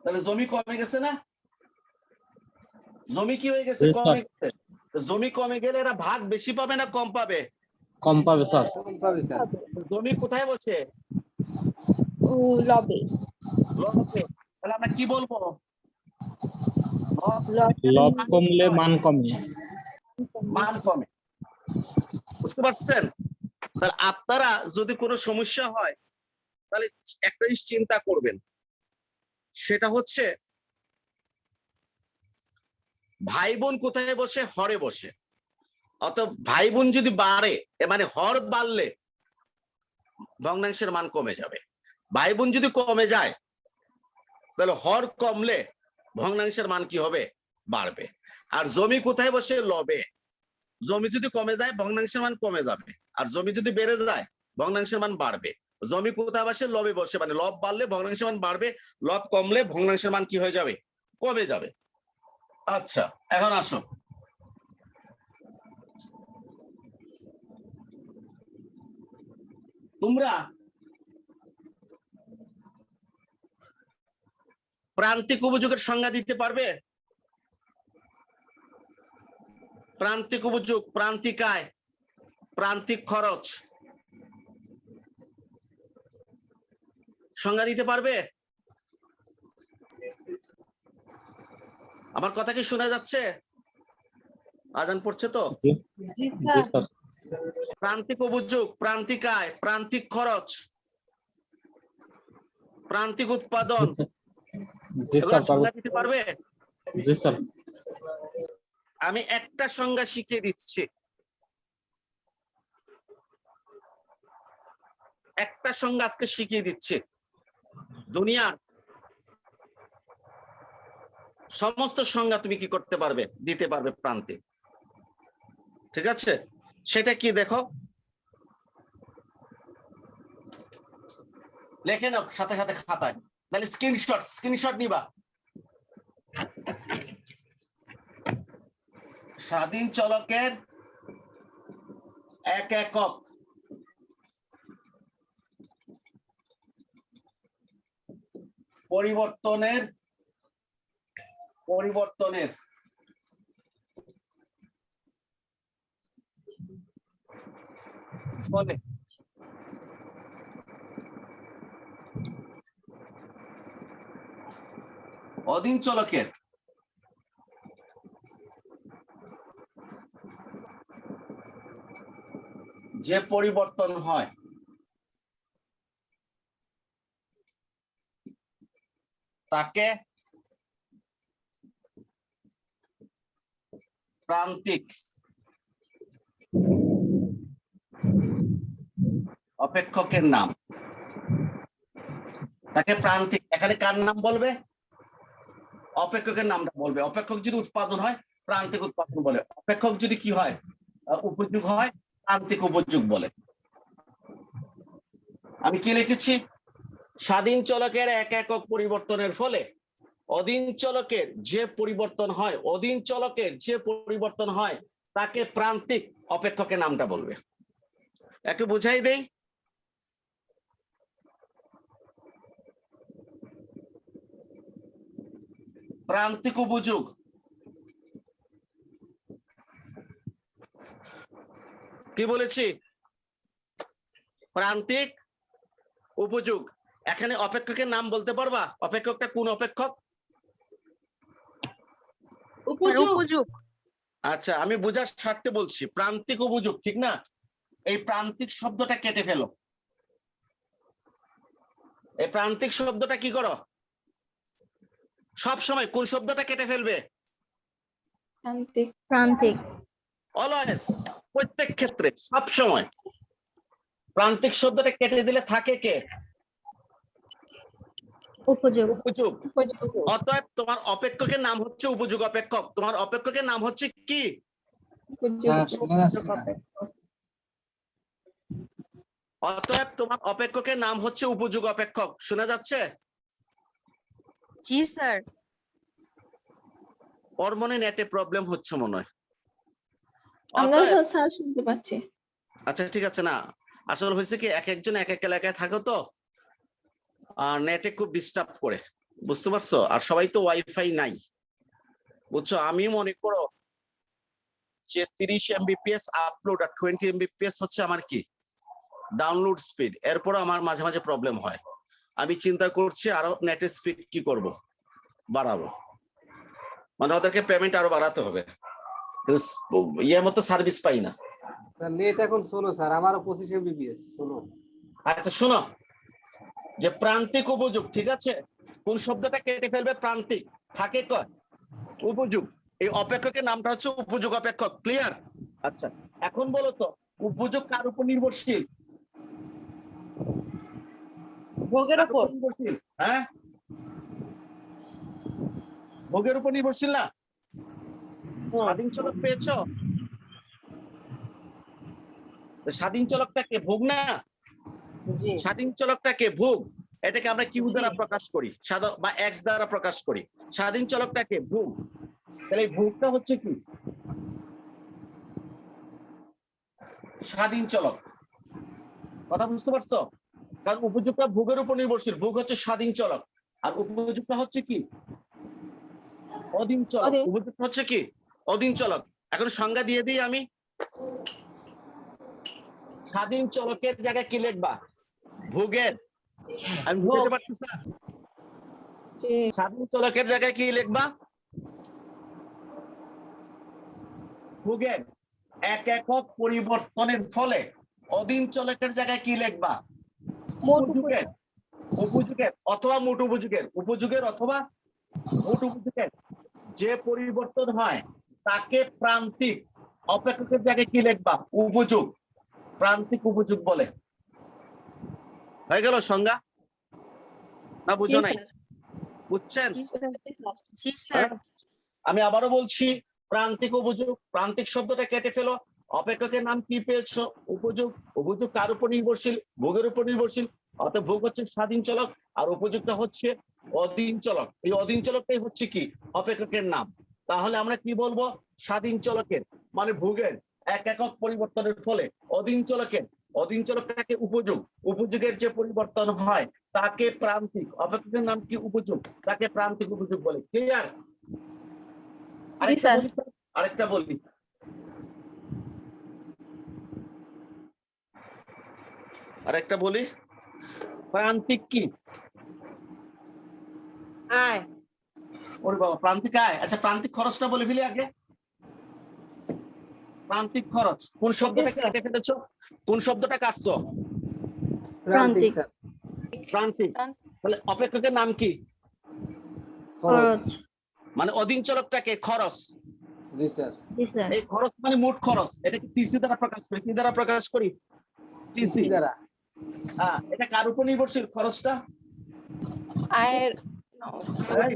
তাহলে জমি কমে গেছে না? জমি কি হয়ে গেছে? কমে গেছে। জমি কমে গেলে এরা ভাগ বেশি পাবে না কম পাবে? কম পাবে স্যার। কম পাবে স্যার। জমি কোথায় বসে? লবে। লবে। তাহলে আমরা কি বলবো? লব কমলে মান কমে। মান কমে। বুঝতে পারছেন? তাহলে আপনারা যদি কোনো সমস্যা হয়, তাহলে একটা জিনিস চিন্তা করবেন, সেটা হচ্ছে ভাই বোন কোথায় বসে? হরে বসে। অত ভাই বোন যদি বাড়ে, মানে হর বাড়লে ভগ্নাংশের মান কমে যাবে। ভাই বোন যদি কমে যায়, তাহলে হর কমলে ভগ্নাংশের মান কি হবে? বাড়বে। আর জমি কোথায় বসে? লবে। জমি যদি কমে যায় ভগ্নাংশের মান কমে যাবে, আর জমি যদি বেড়ে যায় ভগ্নাংশের মান বাড়বে। জমি কোথায় বসে? লবে বসে, মানে লব বাড়লে ভগ্নাংশের মান বাড়বে, লব কমলে ভগ্নাংশের মান কি হয়ে যাবে? কমে যাবে। আচ্ছা এখন আসো, তোমরা প্রান্তিক উপযোগের সংজ্ঞা দিতে পারবে? প্রান্তিক উপযোগ, প্রান্তিক আয়, প্রান্তিক খরচ। সংজ্ঞা দিতে পারবে? আমার কথা কি শোনা যাচ্ছে? আজান পড়ছে তো? জি স্যার। প্রান্তিক উপযোগ, প্রান্তিক আয়, প্রান্তিক খরচ, প্রান্তিক উৎপাদন, জি এগুলো স্যার। সংজ্ঞা দিতে পারবে? জি স্যার। আমি একটা সংজ্ঞা শিখিয়ে দিচ্ছি, একটা সংজ্ঞা আজকে শিখিয়ে দিচ্ছি। দুনিয়ার সমস্ত সংজ্ঞা তুমি কি করতে পারবে, দিতে পারবে প্রান্তিক। ঠিক আছে, সেটা কি দেখো, লেখে নাও সাথে সাথে খাতায়, তাহলে স্ক্রিনশট নিবা। স্বাধীন চলকের এক একক পরিবর্তনের ফলে অধীন চলকের যে পরিবর্তন হয় তাকে প্রান্তিক অপেক্ষকের নাম। তাকে প্রান্তিক, এখানে কার নাম বলবে? অপেক্ষকের নামটা বলবে। অপেক্ষক যদি উৎপাদন হয় প্রান্তিক উৎপাদন বলে, অপেক্ষক যদি কি হয় উপযোগ হয় প্রান্তিক উপযোগ বলে। আমি কি লিখেছি? স্বাধীন চলকের এক একক পরিবর্তনের ফলে অধীন চলকের যে পরিবর্তন হয়, অধীন চলকের যে পরিবর্তন হয় তাকে প্রান্তিক অপেক্ষকের নামটা বলবে। একটু বুঝাই দেই। প্রান্তিক উপযোগ কি বলেছি? প্রান্তিক উপযোগ। এখানে অপেক্ষকের নাম বলতে পারবা? অপেক্ষকটা কোন অপেক্ষক? উপযোগ। আচ্ছা, আমি বোঝার স্বার্থে বলছি প্রান্তিক উপযোগ, ঠিক না? এই প্রান্তিক শব্দটা কেটে ফেলো। এই প্রান্তিক শব্দটা কি করো? সব সময় কোন শব্দটা কেটে ফেলবে? প্রান্তিক। প্রান্তিক। অলওয়েজ, প্রত্যেক ক্ষেত্রে, সব সময় প্রান্তিক শব্দটা কেটে দিলে থাকে কে? উপযোগ। উপযোগ। উপযোগ। অতএব তোমার অপেক্ষকের নাম হচ্ছে উপযোগ অপেক্ষক। তোমার অপেক্ষকের নাম হচ্ছে কি? অতএব তোমার অপেক্ষকের নাম হচ্ছে উপযোগ অপেক্ষক। শোনা যাচ্ছে? জি স্যার। ওর মনে নেটে প্রবলেম হচ্ছে মনে হয়। আমরা অতএব, স্যার শুনতে পাচ্ছি। আচ্ছা ঠিক আছে। না, আসলে হয়েছে কি, এক একজন এক এক এলাকায় থাকো তো, আর নেটে খুব ডিস্টার্ব করে, বুঝতে পারছো? আর সবাই তো ওয়াইফাই নাই, বুঝছো? আমি মনে করো যে 30 Mbps আপলোড আর 20 Mbps হচ্ছে আমার কি ডাউনলোড স্পিড। এরপর আমার মাঝে মাঝে প্রবলেম হয়। আমি চিন্তা করছি আরো নেটের স্পিড কি করব, বাড়াবো। মানে ওদেরকে পেমেন্ট আরো বাড়াতে হবে, ইয়ে মতো সার্ভিস পাই না। স্যার নেট এখন শোনো স্যার, আমারও 25 Mbps শোনো। আচ্ছা শোনো, যে প্রান্তিক উপযোগ, ঠিক আছে? কোন শব্দটা কেটে ফেলবে? প্রান্তিক। থাকে কয়? উপযোগ। এই অপেক্ষকের নামটা হচ্ছে উপযোগ অপেক্ষক। ক্লিয়ার? আচ্ছা, এখন বলো তো উপযোগ কার উপর নির্ভরশীল? ভোগের উপর নির্ভরশীল। হ্যাঁ, ভোগের উপর নির্ভরশীল না? স্বাধীন চলক পেয়েছো? স্বাধীন চলকটাকে ভোগ না? স্বাধীন চলকটাকে ভোগ, এটাকে আমরা কিউ দ্বারা প্রকাশ করি বা এক্স দ্বারা প্রকাশ করি। স্বাধীন চলকটাকে ভোগ, তাহলে ভোগটা হচ্ছে কি? স্বাধীন চলক। কথা বুঝতে পারছো? কারণ উপযোগটা ভোগের উপর নির্ভরশীল। ভোগ হচ্ছে স্বাধীন চলক, আর উপযোগটা হচ্ছে কি? অধীন চলক। উপযোগটা হচ্ছে কি? অধীন চলক। এখন সংজ্ঞা দিয়ে দিই আমি। স্বাধীন চলকের জায়গায় কি লিখবা? ভোগের। আমি বুঝতে পারছি স্যার? জি স্বাধীন চলকের জায়গায় কি লিখবা? ভোগের এক একক পরিবর্তনের ফলে অধীন চলকের জায়গায় কি লিখবা? উপযোগের। উপযোগের অথবা মোট উপযোগের। উপযোগের অথবা মোট উপযোগের যে পরিবর্তন হয় তাকে প্রান্তিক। অপেক্ষকের জায়গায় কি লিখবা? উপযোগ। প্রান্তিক উপযোগ বলে। হয়ে গেল সংজ্ঞা? না বুঝো নাই? বুঝছেন? জি স্যার। আমি আবারও বলছি, প্রান্তিক উপযোগ। প্রান্তিক শব্দটা কেটে ফেলো। অপেক্ষকের নাম কি পেয়েছো? উপযোগ। উপযোগ কার উপর নির্ভরশীল? ভোগের উপর নির্ভরশীল। অর্থাৎ ভোগ হচ্ছে স্বাধীন চলক আর উপযোগটা হচ্ছে অধীন চলক। এই অধীন চলকটাই হচ্ছে কি? অপেক্ষকের নাম। তাহলে আমরা কি বলবো? স্বাধীন চলকের মানে ভোগের এক একক পরিবর্তনের ফলে অধীন চলকের। অধীন চলকটাকে উপযোগ। উপযোগের যে পরিবর্তন হয় তাকে প্রান্তিক। অপেক্ষকের নাম কি? উপযোগ। তাকে প্রান্তিক উপযোগ বলে। ক্লিয়ার? স্যার। আরেকটা বলি। আরেকটা বলি, প্রান্তিক কি? আয় ওরে বাবা, প্রান্তিক আয়। আচ্ছা, প্রান্তিক খরচটা বলে ফেলি আগে। প্রান্তিক খরচ কোন শব্দটা কেটে ফেলেছো? কোন শব্দটা কাটছো? প্রান্তিক স্যার। প্রান্তিক। তাহলে অপেক্ষকের নাম কি? খরচ। মানে অধীন চলকটাকে খরচ। জি স্যার। জি স্যার। এই খরচ মানে মোট খরচ। এটা কি টিসি দ্বারা প্রকাশ করি? কি দ্বারা প্রকাশ করি? টিসি দ্বারা। হ্যাঁ। এটা কার উপর নির্ভরশীল খরচটা? আয়ের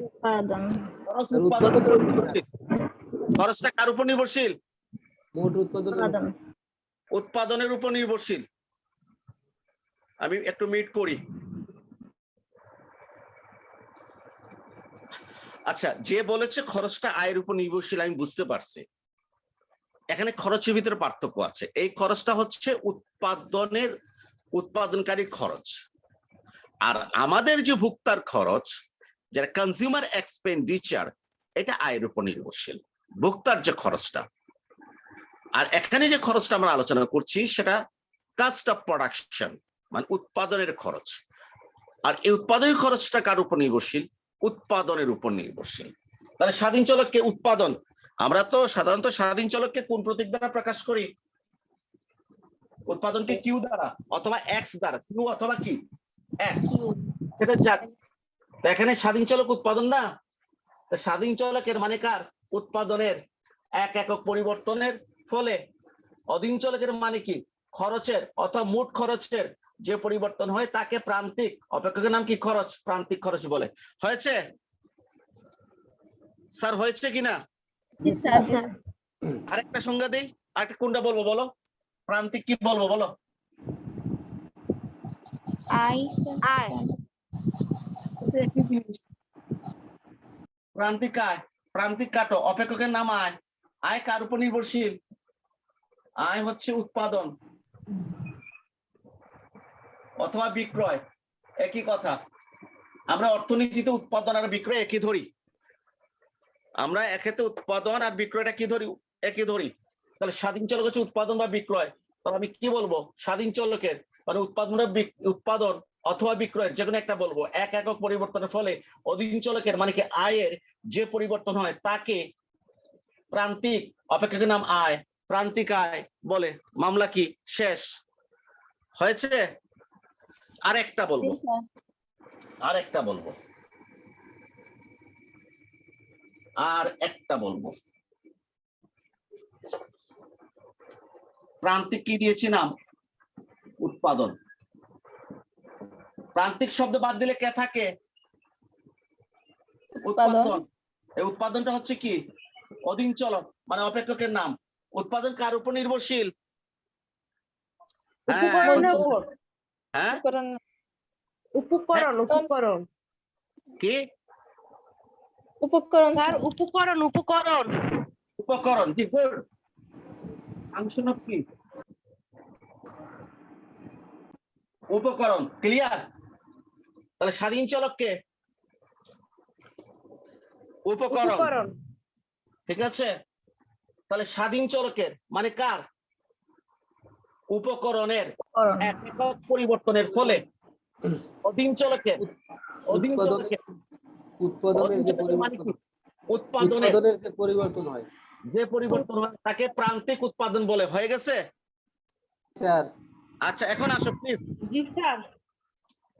উৎপাদন। খরচ উৎপাদনের উপর নির্ভরশীল। খরচটা কার উপর নির্ভরশীল? মোট উৎপাদন। উৎপাদন। উৎপাদনের উপর নির্ভরশীল। আমি একটু মিট করি। আচ্ছা, যে বলেছে খরচটা আয়ের উপর নির্ভরশীল আমি বুঝতে পারছি। এখানে খরচের ভিতরে পার্থক্য আছে। এই খরচটা হচ্ছে উৎপাদনকারী খরচ। আর আমাদের যে ভোক্তার খরচ, যেটা কনজিউমার এক্সপেন্ডিচার, এটা আয়ের উপর নির্ভরশীল। ভোক্তার যে খরচটা। আর এখানে যে খরচটা আমরা আলোচনা করছি সেটা কস্ট অফ প্রোডাকশন, মানে উৎপাদনের খরচ। আর এই উৎপাদনের খরচটা কার উপর নির্ভরশীল? উৎপাদনের উপর নির্ভরশীল। তাহলে স্বাধীন চলককে উৎপাদন। আমরা তো সাধারণত স্বাধীন চলককে কোন প্রতীক দ্বারা প্রকাশ করি? উৎপাদনকে কিউ দ্বারা অথবা এক্স দ্বারা। কিউ অথবা কি? এক্স। সেটা যাক। এখানে স্বাধীন চলক উৎপাদন না। স্বাধীন চলকের মানে কার? উৎপাদনের এক একক পরিবর্তনের ফলে। অধীন চলকের মানে কি? খরচের অথবা মোট খরচের যে পরিবর্তন হয় তাকে প্রান্তিক। অপেক্ষকের নাম কি? খরচ। প্রান্তিক খরচ বলে। হয়েছে স্যার? হয়েছে কিনা? জি স্যার। আরেকটা সংজ্ঞা দেই। আরেকটা কোনটা বলবো বলো? প্রান্তিক কি বলবো বলো? আয় আয় প্রান্তিক আয়। প্রান্তিক কাটো। অপেক্ষকের নাম আয়। আয় কার উপর নির্ভরশীল? আয় হচ্ছে উৎপাদন অথবা বিক্রয়। একই কথা। আমরা অর্থনীতিতে উৎপাদন আর বিক্রয় একই ধরি। আমরা এক্ষেত্রে উৎপাদন আর বিক্রয়টা কি ধরি? একই ধরি। তাহলে স্বাধীন চলক হচ্ছে উৎপাদন বা বিক্রয়। তাহলে আমি কি বলবো? স্বাধীন চলকের মানে উৎপাদন অথবা বিক্রয়ের যে কোনো একটা বলবো। এক একক পরিবর্তনের ফলে অধীন চলকের মানে কি? আয়ের যে পরিবর্তন হয় তাকে প্রান্তিক। অপেক্ষকের নাম আয়। প্রান্তিক আয় বলে। মামলা কি? শেষ। হয়েছে? আরেকটা বলবো। আর একটা বলবো। প্রান্তিক কি দিয়েছি নাম? উৎপাদন। প্রান্তিক শব্দ বাদ দিলে কে থাকে? উৎপাদন। এই উৎপাদনটা হচ্ছে কি? অধীন চলক মানে অপেক্ষকের নাম। উৎপাদন কার উপর নির্ভরশীল? উপকরণের উপর। হ্যাঁ, উপকরণ কি? উপকরণ স্যার উপকরণ। উপকরণ। জি, গুড। ফাংশন অফ কি? উপকরণ। ক্লিয়ার? তাহলে স্বাধীন চলককে উপকরণ। ঠিক আছে? তাহলে স্বাধীন চলকের মানে কার? উপকরণের করণ। একক পরিবর্তনের ফলে অধীন চলকের উৎপাদনের যে মানে পরিবর্তন, কি? উৎপাদনের যে পরিবর্তন হয় যে পরিবর্তন হয় তাকে প্রান্তিক উৎপাদন বলে। হয়ে গেছে? স্যার। আচ্ছা এখন আসো প্লিজ। G sir.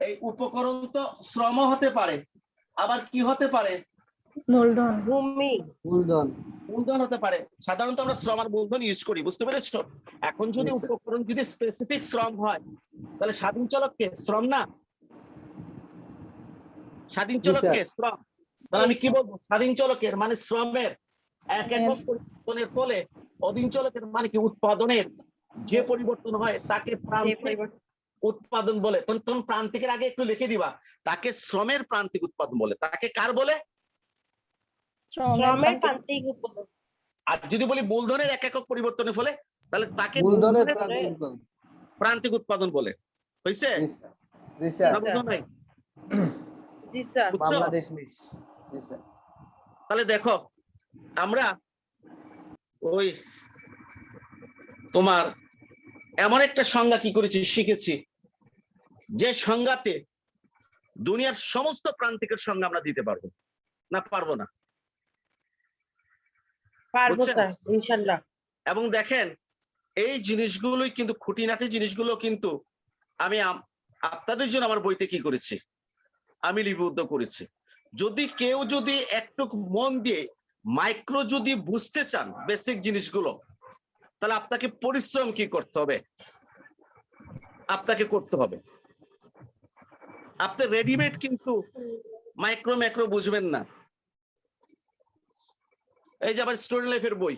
এই উপকরণ তো শ্রম হতে পারে, আবার কি হতে পারে? মূলধন। ভূমি। মূলধন হতে পারে। সাধারণত আমরা শ্রম আর মূলধন ইউজ করি, বুঝতে পেরেছো? এখন যদি Yes, sir. উপকরণ যদি স্পেসিফিক শ্রম হয় তাহলে স্বাধীন চলককে শ্রম না? স্বাধীন Yes, চলককে sir. শ্রম। তাহলে আমি কি বলবো? স্বাধীন চলকের মানে শ্রমের এক একক পরিবর্তনের ফলে অধীন চলকের মানে কি? উৎপাদনের যে পরিবর্তন হয় তাকে প্রান্তিক উৎপাদন বলে। তখন প্রান্তিকের আগে একটু লিখে দিবা, তাকে শ্রমের প্রান্তিক উৎপাদন বলে। তাকে কার বলে? শ্রমের প্রান্তিক উৎপাদন। আর যদি বলি মূলধনের এক একক পরিবর্তনের ফলে, তাহলে তাকে মূলধনের মূলধনের প্রান্তিক উৎপাদন বলে। হয়েছে? জি স্যার। না বুঝো নাই? জি স্যার। বুঝছো? বাংলাদেশ মিস। জি স্যার। তাহলে দেখো আমরা ওই তোমার এমন একটা সংজ্ঞা কি করেছি, শিখেছি, যে সংজ্ঞাতে দুনিয়ার সমস্ত প্রান্তিকের সংজ্ঞা আমরা দিতে পারবো না? পারবো না? পারবো বুঝছেন? স্যার ইনশাআল্লাহ। এবং দেখেন এই জিনিসগুলোই কিন্তু খুঁটিনাটি জিনিসগুলো কিন্তু আমি আপনাদের জন্য আমার বইতে কি করেছি, আমি লিপিবদ্ধ করেছি। যদি কেউ যদি একটু মন দিয়ে মাইক্রো যদি বুঝতে চান বেসিক জিনিসগুলো, তাহলে আপনাকে পরিশ্রম কি করতে হবে? আপনাকে করতে হবে। আপনি রেডিমেড কিন্তু মাইক্রো ম্যাক্রো বুঝবেন না। এই যে আবার স্টুডেন্ট লাইফের বই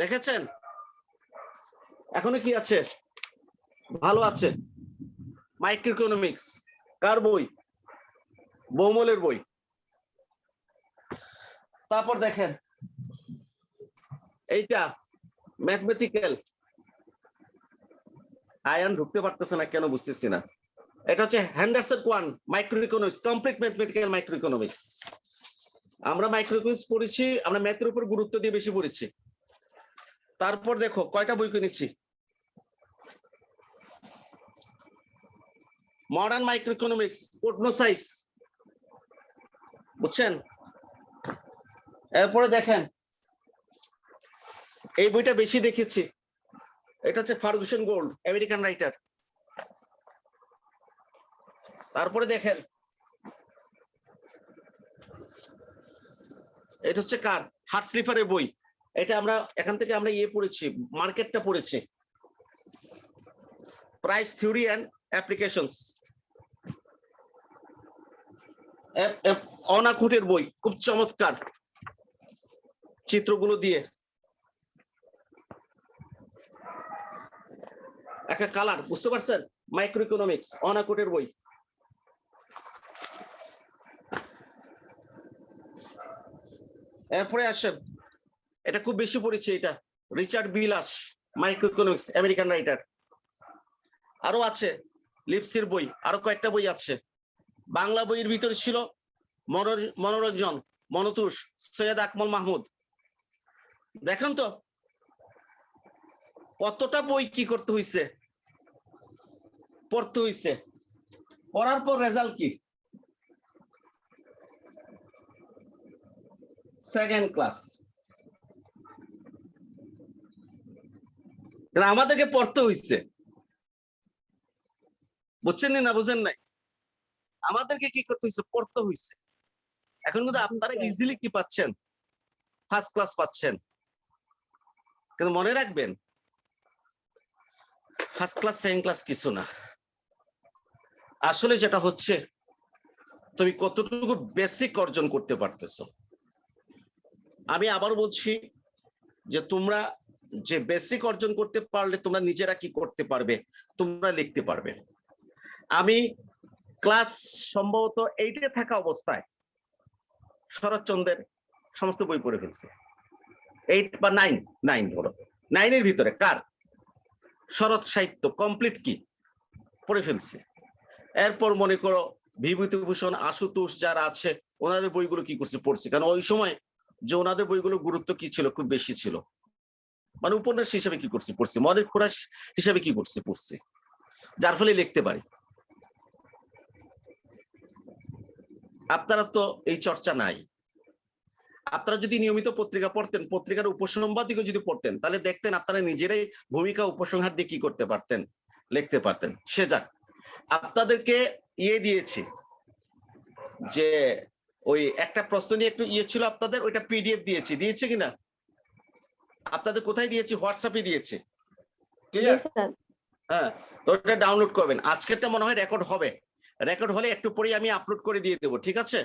দেখেছেন? এখনো কি আছে? ভালো আছে। মাইক্রো ইকোনমিক্স কার বই? বৌমলের বই। তারপর দেখেন এইটা ম্যাথমেটিক্যাল, আয়ান ঢুকতে পারতেছে না কেন বুঝতেছি না। এটা হচ্ছে Henderson Quandt microeconomics, complete mathematical microeconomics. আমরা মাইক্রো ইকোনমিক্স পড়েছি, আমরা ম্যাথের উপর গুরুত্ব দিয়ে বেশি পড়েছি। তারপর দেখো কয়টা বই কিনেছি। মডার্ন মাইক্রো ইকোনমিক্স, কোটনোসাইস, বুঝছেন? এরপরে দেখেন এই বইটা বেশি দেখেছি, এটা হচ্ছে ফার্গুসন গোল্ড, আমেরিকান রাইটার। তারপরে দেখেন এটা হচ্ছে কার? হার্ট স্লিফারের বই। এটা আমরা এখান থেকে আমরা পড়েছি, মার্কেটটা পড়েছি, প্রাইস থিওরি এন্ড অ্যাপ্লিকেশনস। অনাকুটের বই, খুব চমৎকার চিত্রগুলো দিয়ে একটা কালার, বুঝতে পারছেন? মাইক্রো ইকোনমিক্স, অনাকুটের বই। এরপরে আসেন, এটা খুব বেশি পড়েছে, এটা রিচার্ড বিলাস, মাইক্রো ইকোনমিক্স, আমেরিকান রাইটার। আরো আছে লিপসির বই, আরো কয়েকটা বই আছে। বাংলা বইয়ের ভিতরে ছিল মনোরঞ্জন, মনতুষ, সৈয়দ আকমল মাহমুদ। দেখেন তো কতটা বই কি করতে হইছে, পড়তে হইছে। পড়ার পর রেজাল্ট কি? Second class. আমাদেরকে পড়তে হইছে, বুঝছেন না? বুঝেন নাই? আমাদেরকে কি করতে হইছে? পড়তে হইছে। এখন কিন্তু আপনারা ইজিলি কি পাচ্ছেন? ফার্স্ট ক্লাস পাচ্ছেন। কিন্তু মনে রাখবেন ফার্স্ট ক্লাস সেকেন্ড ক্লাস কিছু না। আসলে যেটা হচ্ছে তুমি কতটুকু বেসিক অর্জন করতে পারতেছো। আমি আবার বলছি যে তোমরা যে বেসিক অর্জন করতে পারলে তোমরা নিজেরা কি করতে পারবে? তোমরা লিখতে পারবে। আমি ক্লাস সম্ভবত 8-এ থাকা অবস্থায় শরৎচন্দ্রের সমস্ত বই পড়ে ফেলছি। 8 বা 9 ধরো, 9-এর ভিতরে কার? শরৎ সাহিত্য কমপ্লিট কি পড়ে ফেলছি। এরপর মনে করো বিভূতিভূষণ, আশুতোষ যারা আছে ওনাদের বইগুলো কি করছি? পড়ছি। কারণ ওই সময় যে ওনাদের বইগুলো গুরুত্ব কি ছিল, খুব বেশি ছিল, মানে উপন্যাস হিসেবে কি করছি পড়ছি, মনের খোরাস হিসেবে কি করছি পড়ছি, যার ফলে লিখতে পারি। আপনারা তো এই চর্চা নাই। আপনারা যদি নিয়মিত পত্রিকা পড়তেন, পত্রিকার উপসংবাদিকও যদি পড়তেন, তাহলে দেখতেন আপনারা নিজেরাই ভূমিকা উপসংহার দিয়ে কি করতে পারতেন, লিখতে পারতেন। সে যাক, আপনাদেরকে দিয়েছি যে ওই একটা প্রশ্ন নিয়ে একটু ছিল আপনাদের, ওইটা পিডিএফ দিয়েছে কিনা? আপনাদের কোথায় দিয়েছি? হোয়াটসঅ্যাপে দিয়েছে, ক্লিয়ার? হ্যাঁ, তো ওটা ডাউনলোড করবেন। আজকেরটা মনে হয় রেকর্ড হবে, রেকর্ড হলে একটু পরেই আমি আপলোড করে দিয়ে দেবো, ঠিক আছে?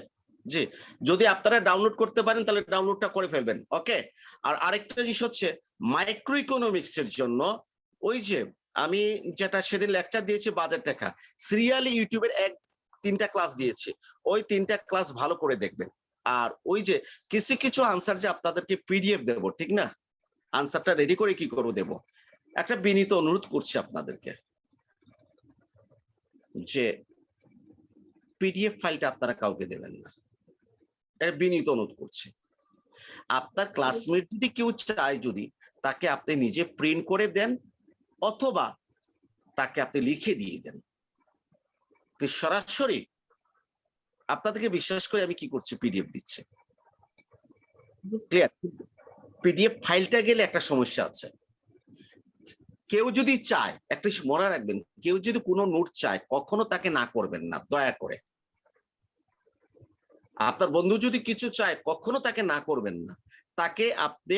জি, যদি আপনারা ডাউনলোড করতে পারেন তাহলে ডাউনলোডটা করে ফেলবেন, ওকে? আর আরেকটা জিনিস হচ্ছে মাইক্রো ইকোনমিক্স এর জন্য ওই যে আমি যেটা সেদিন লেকচার দিয়েছি বাজেট লেখা, সিরিয়ালি ইউটিউবের 3টা ক্লাস দিয়েছি, ওই 3টা ক্লাস ভালো করে দেখবেন। আর ওই যে কিছু কিছু আনসার যে আপনাদেরকে পিডিএফ দেবো, ঠিক না? আনসারটা রেডি করে কি করবো দেবো, একটা বিনীত অনুরোধ করছি আপনাদেরকে যে পিডিএফ ফাইলটা আপনারা কাউকে দেবেন না, এটা বিনীত অনুরোধ করছি। আপনার ক্লাসমেট যদি কেউ চায়, যদি তাকে আপনি নিজে প্রিন্ট করে দেন অথবা তাকে আপনি লিখে দিয়ে দেন। সরাসরি আপনাদেরকে বিশ্বাস করে আমি কি করছি, পিডিএফ দিচ্ছে, ক্লিয়ার? পিডিএফ ফাইলটা গেলে একটা সমস্যা আছে। কেউ যদি চায়, একটা মনে রাখবেন, কেউ যদি কোনো নোট চায় কখনো তাকে না করবেন না, দয়া করে। আপনার বন্ধু যদি কিছু চায় কখনো তাকে না করবেন না, তাকে আপনি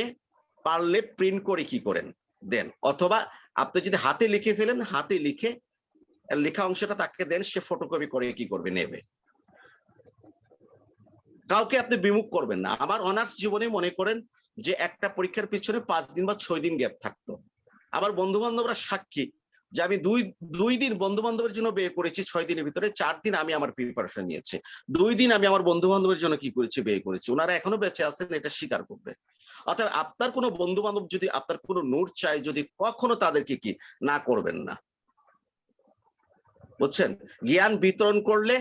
পারলে প্রিন্ট করে কি করেন দেন, অথবা আপনি যদি হাতে লিখে ফেলেন, হাতে লিখে লেখা অংশটা তাকে দেন, সে ফটোকপি করে কি করবে, নেবে। কাউকে আপনি বিমুখ করবেন না। আমার অনার্স জীবনে মনে করেন যে একটা পরীক্ষার পিছনে 5 দিন বা 6 দিন গ্যাপ থাকতো। আমার বন্ধু বান্ধবরা সাক্ষী যে আমি দুই দিন বন্ধু বান্ধবের জন্য ব্যয় করেছি, 6 দিনের ভিতরে 4 দিন আমি আমার প্রিপারেশন নিয়েছি, 2 দিন আমি আমার বন্ধু বান্ধবের জন্য কি করেছি, ব্যয় করেছি। ওনারা এখনো বেঁচে আছেন, এটা স্বীকার করবে। অর্থাৎ আপনার কোনো বন্ধু বান্ধব যদি আপনার কোনো নোট চাই, যদি কখনো তাদেরকে কি না করবেন না, বুঝছেন? জ্ঞান বিতরণ করলে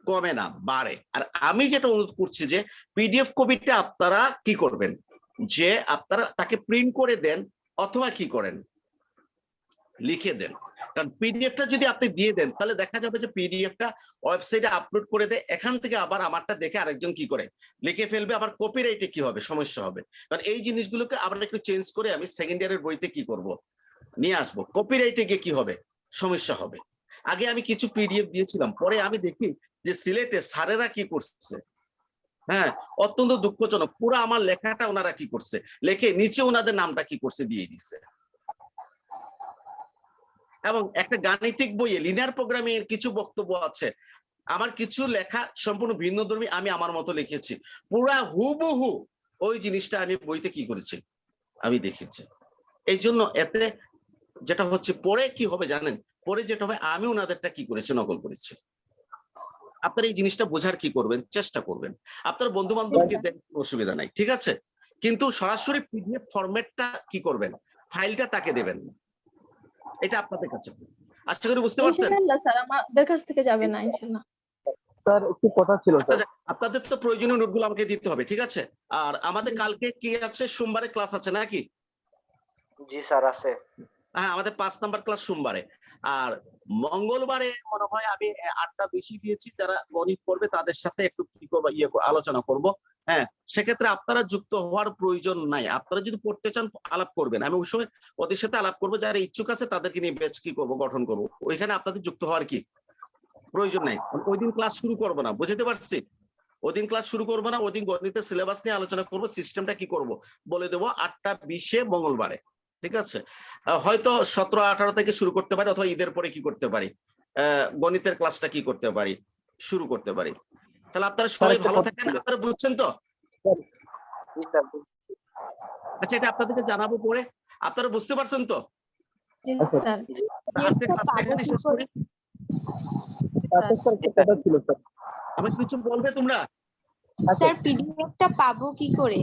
কমে না, বাড়ে। আর আমি যেটা অনুরোধ করছি যে পিডিএফ কপিটা আপনারা কি করবেন, যে আপনারা তাকে প্রিন্ট করে দেন অথবা কি করেন, লিখে দেন। কারণ পিডিএফটা যদি আপনি দিয়ে দেন তাহলে দেখা যাবে যে পিডিএফটা ওয়েবসাইটে আপলোড করে দেয়, এখান থেকে আবার আমারটা দেখে আরেকজন কি করে লিখে ফেলবে, আবার কপিরাইটে কি হবে, সমস্যা হবে। কারণ এই জিনিসগুলোকে আবার একটু চেঞ্জ করে আমি সেকেন্ড ইয়ারের বইতে কি করব, নিয়ে আসবো। কপিরাইটে গিয়ে কি হবে, সমস্যা হবে। আগে আমি কিছু পিডিএফ দিয়েছিলাম, পরে আমি দেখি যে সিলেটে স্যারেরা কি করছে, হ্যাঁ, অত্যন্ত দুঃখজনক, পুরো আমার লেখাটা ওনারা কি করছে, লেখে নিচে ওনাদের নামটা কি করছে, দিয়ে দিছে। এবং একটা গাণিতিক বইয়ে লিনিয়ার প্রোগ্রামিং এর কিছু বক্তব্য আছে, আমার কিছু লেখা সম্পূর্ণ ভিন্নধর্মী, আমি আমার মতো লিখেছি, পুরা হুবহু ওই জিনিসটা আমি বইতে কি করেছি, আমি দেখেছি। এই জন্য এতে যেটা হচ্ছে পরে কি হবে জানেন, পরে যেটা হবে আমি ওনাদেরটা কি করেছি, নকল করেছি। আপনারা এই জিনিসটা বোঝার কি করবেন, চেষ্টা করবেন। আপনার বন্ধু বান্ধবকে দেন, অসুবিধা নাই, ঠিক আছে, কিন্তু সরাসরি পিডিএফ ফরম্যাটটা কি করবেন, ফাইলটা তাকে দেবেন না, এটা আপনাদের কাছে। আশা করি বুঝতে পারছেন। ইনশাআল্লাহ স্যার, আমাদের কাছ থেকে যাবে না ইনশাআল্লাহ। স্যার একটু কথা ছিল স্যার। আপনাদের তো প্রয়োজনীয় নোটগুলো আমাকে দিতে হবে, ঠিক আছে? আর আমাদের কালকে কি আছে, সোমবারে ক্লাস আছে নাকি? জি স্যার আছে। হ্যাঁ, আমাদের 5 নাম্বার ক্লাস সোমবারে। আর মঙ্গলবারে মনে হয় আমি 8টা বেশি দিয়েছি, যারা গণিত করবে তাদের সাথে একটু কি করবো, আলোচনা করব। হ্যাঁ, সেক্ষেত্রে আপনারা যুক্ত হওয়ার প্রয়োজন নাই। আপনারা যদি পড়তে চান আলাপ করবেন, আমি ওই সময় ওদের সাথে আলাপ করবো, যারা ইচ্ছুক আছে তাদেরকে নিয়ে ব্যাচ কি করবো, গঠন করবো। ওইখানে আপনাদের যুক্ত হওয়ার কি প্রয়োজন নাই। ওই দিন ক্লাস শুরু করবো না, বুঝতে পারছি? ওই দিন ক্লাস শুরু করবো না, ওই দিন গণিতের সিলেবাস নিয়ে আলোচনা করবো, সিস্টেমটা কি করব বলে দেবো 8টা 20-এ মঙ্গলবারে, ঠিক আছে? হয়তো 17-18 থেকে শুরু করতে পারি, অথবা ঈদের পরে কি করতে পারি, গণিতের ক্লাসটা কি করতে পারি, শুরু করতে পারি। তাহলে আপনারা সবাই ভালো থাকেন। আপনারা বুঝছেন তো? আচ্ছা, এটা আপনাদেরকে জানাবো পরে। আপনারা বুঝতে পারছেন তো? জি স্যার। আজকে ক্লাসটা এখানে শেষ করি। আমাকে কিছু বলবে তোমরা? স্যার পিডিএফটা পাবো কি করে?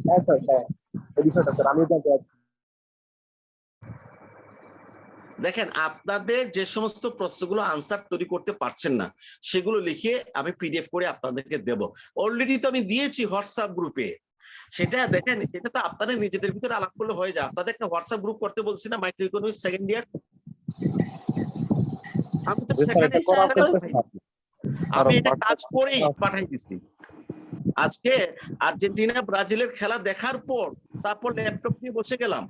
হ্যাঁ স্যার, হ্যাঁ এই বিষয়টা স্যার আমি জানতে চাচ্ছি। দেখেন, আপনাদের যে সমস্ত প্রশ্নগুলো আনসার তৈরি করতে পারছেন না, সেগুলো লিখে আমি পিডিএফ করে আপনাদেরকে দেব। অলরেডি তো আমি দিয়েছি হোয়াটসঅ্যাপ গ্রুপে, সেটা দেখেন, এটা তো আপনারা নিজেদের ভিতরে আলাপ করলে হয়ে যায়। আপনাদের একটা হোয়াটসঅ্যাপ গ্রুপ করতে বলছি না, মাইক্রো ইকোনমিক্স সেকেন্ড ইয়ার। আমি তো জি স্যার, সেখানে এটা করা স্যার, হচ্ছে স্যার। আমি এটা কাজ করেই পাঠাই দিছি। আজকে আর্জেন্টিনা ব্রাজিলের খেলা দেখার পর তারপর ল্যাপটপ নিয়ে বসে গেলাম,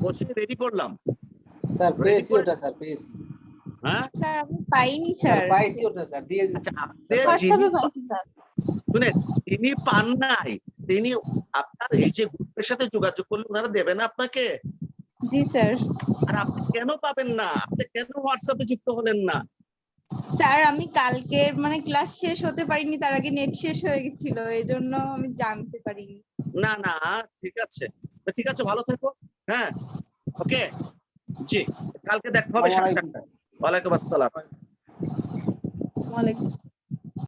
বসে রেডি করলাম। স্যার পেয়েছি ওটা, স্যার পেয়েছি হ্যাঁ, স্যার আমি পাইনি স্যার, স্যার। পাইছি ওটা স্যার, দিয়ে দিন। আচ্ছা, আপনি হোয়াটসঅ্যাপে পাইছি স্যার। শুনেন, তিনি পান নাই, তিনি আপনার এই যে গ্রুপের সাথে যোগাযোগ করলে ওনারা দেবে না আপনাকে। জি স্যার। আর আপনি কেন পাবেন না? আপনি কেন হোয়াটসঅ্যাপে যুক্ত হলেন না? স্যার আমি কালকে মানে ক্লাস শেষ হতে পারিনি, তার আগে নেট শেষ হয়ে গেছিল, এজন্য আমি জানতে পারিনি। না না, ঠিক আছে, ঠিক আছে, ভালো থেকো। হ্যাঁ, ওকে, জি, কালকে দেখা হবে। আসসালামু আলাইকুম। ওয়ালাইকুম আসসালাম। ওয়ালাইকুম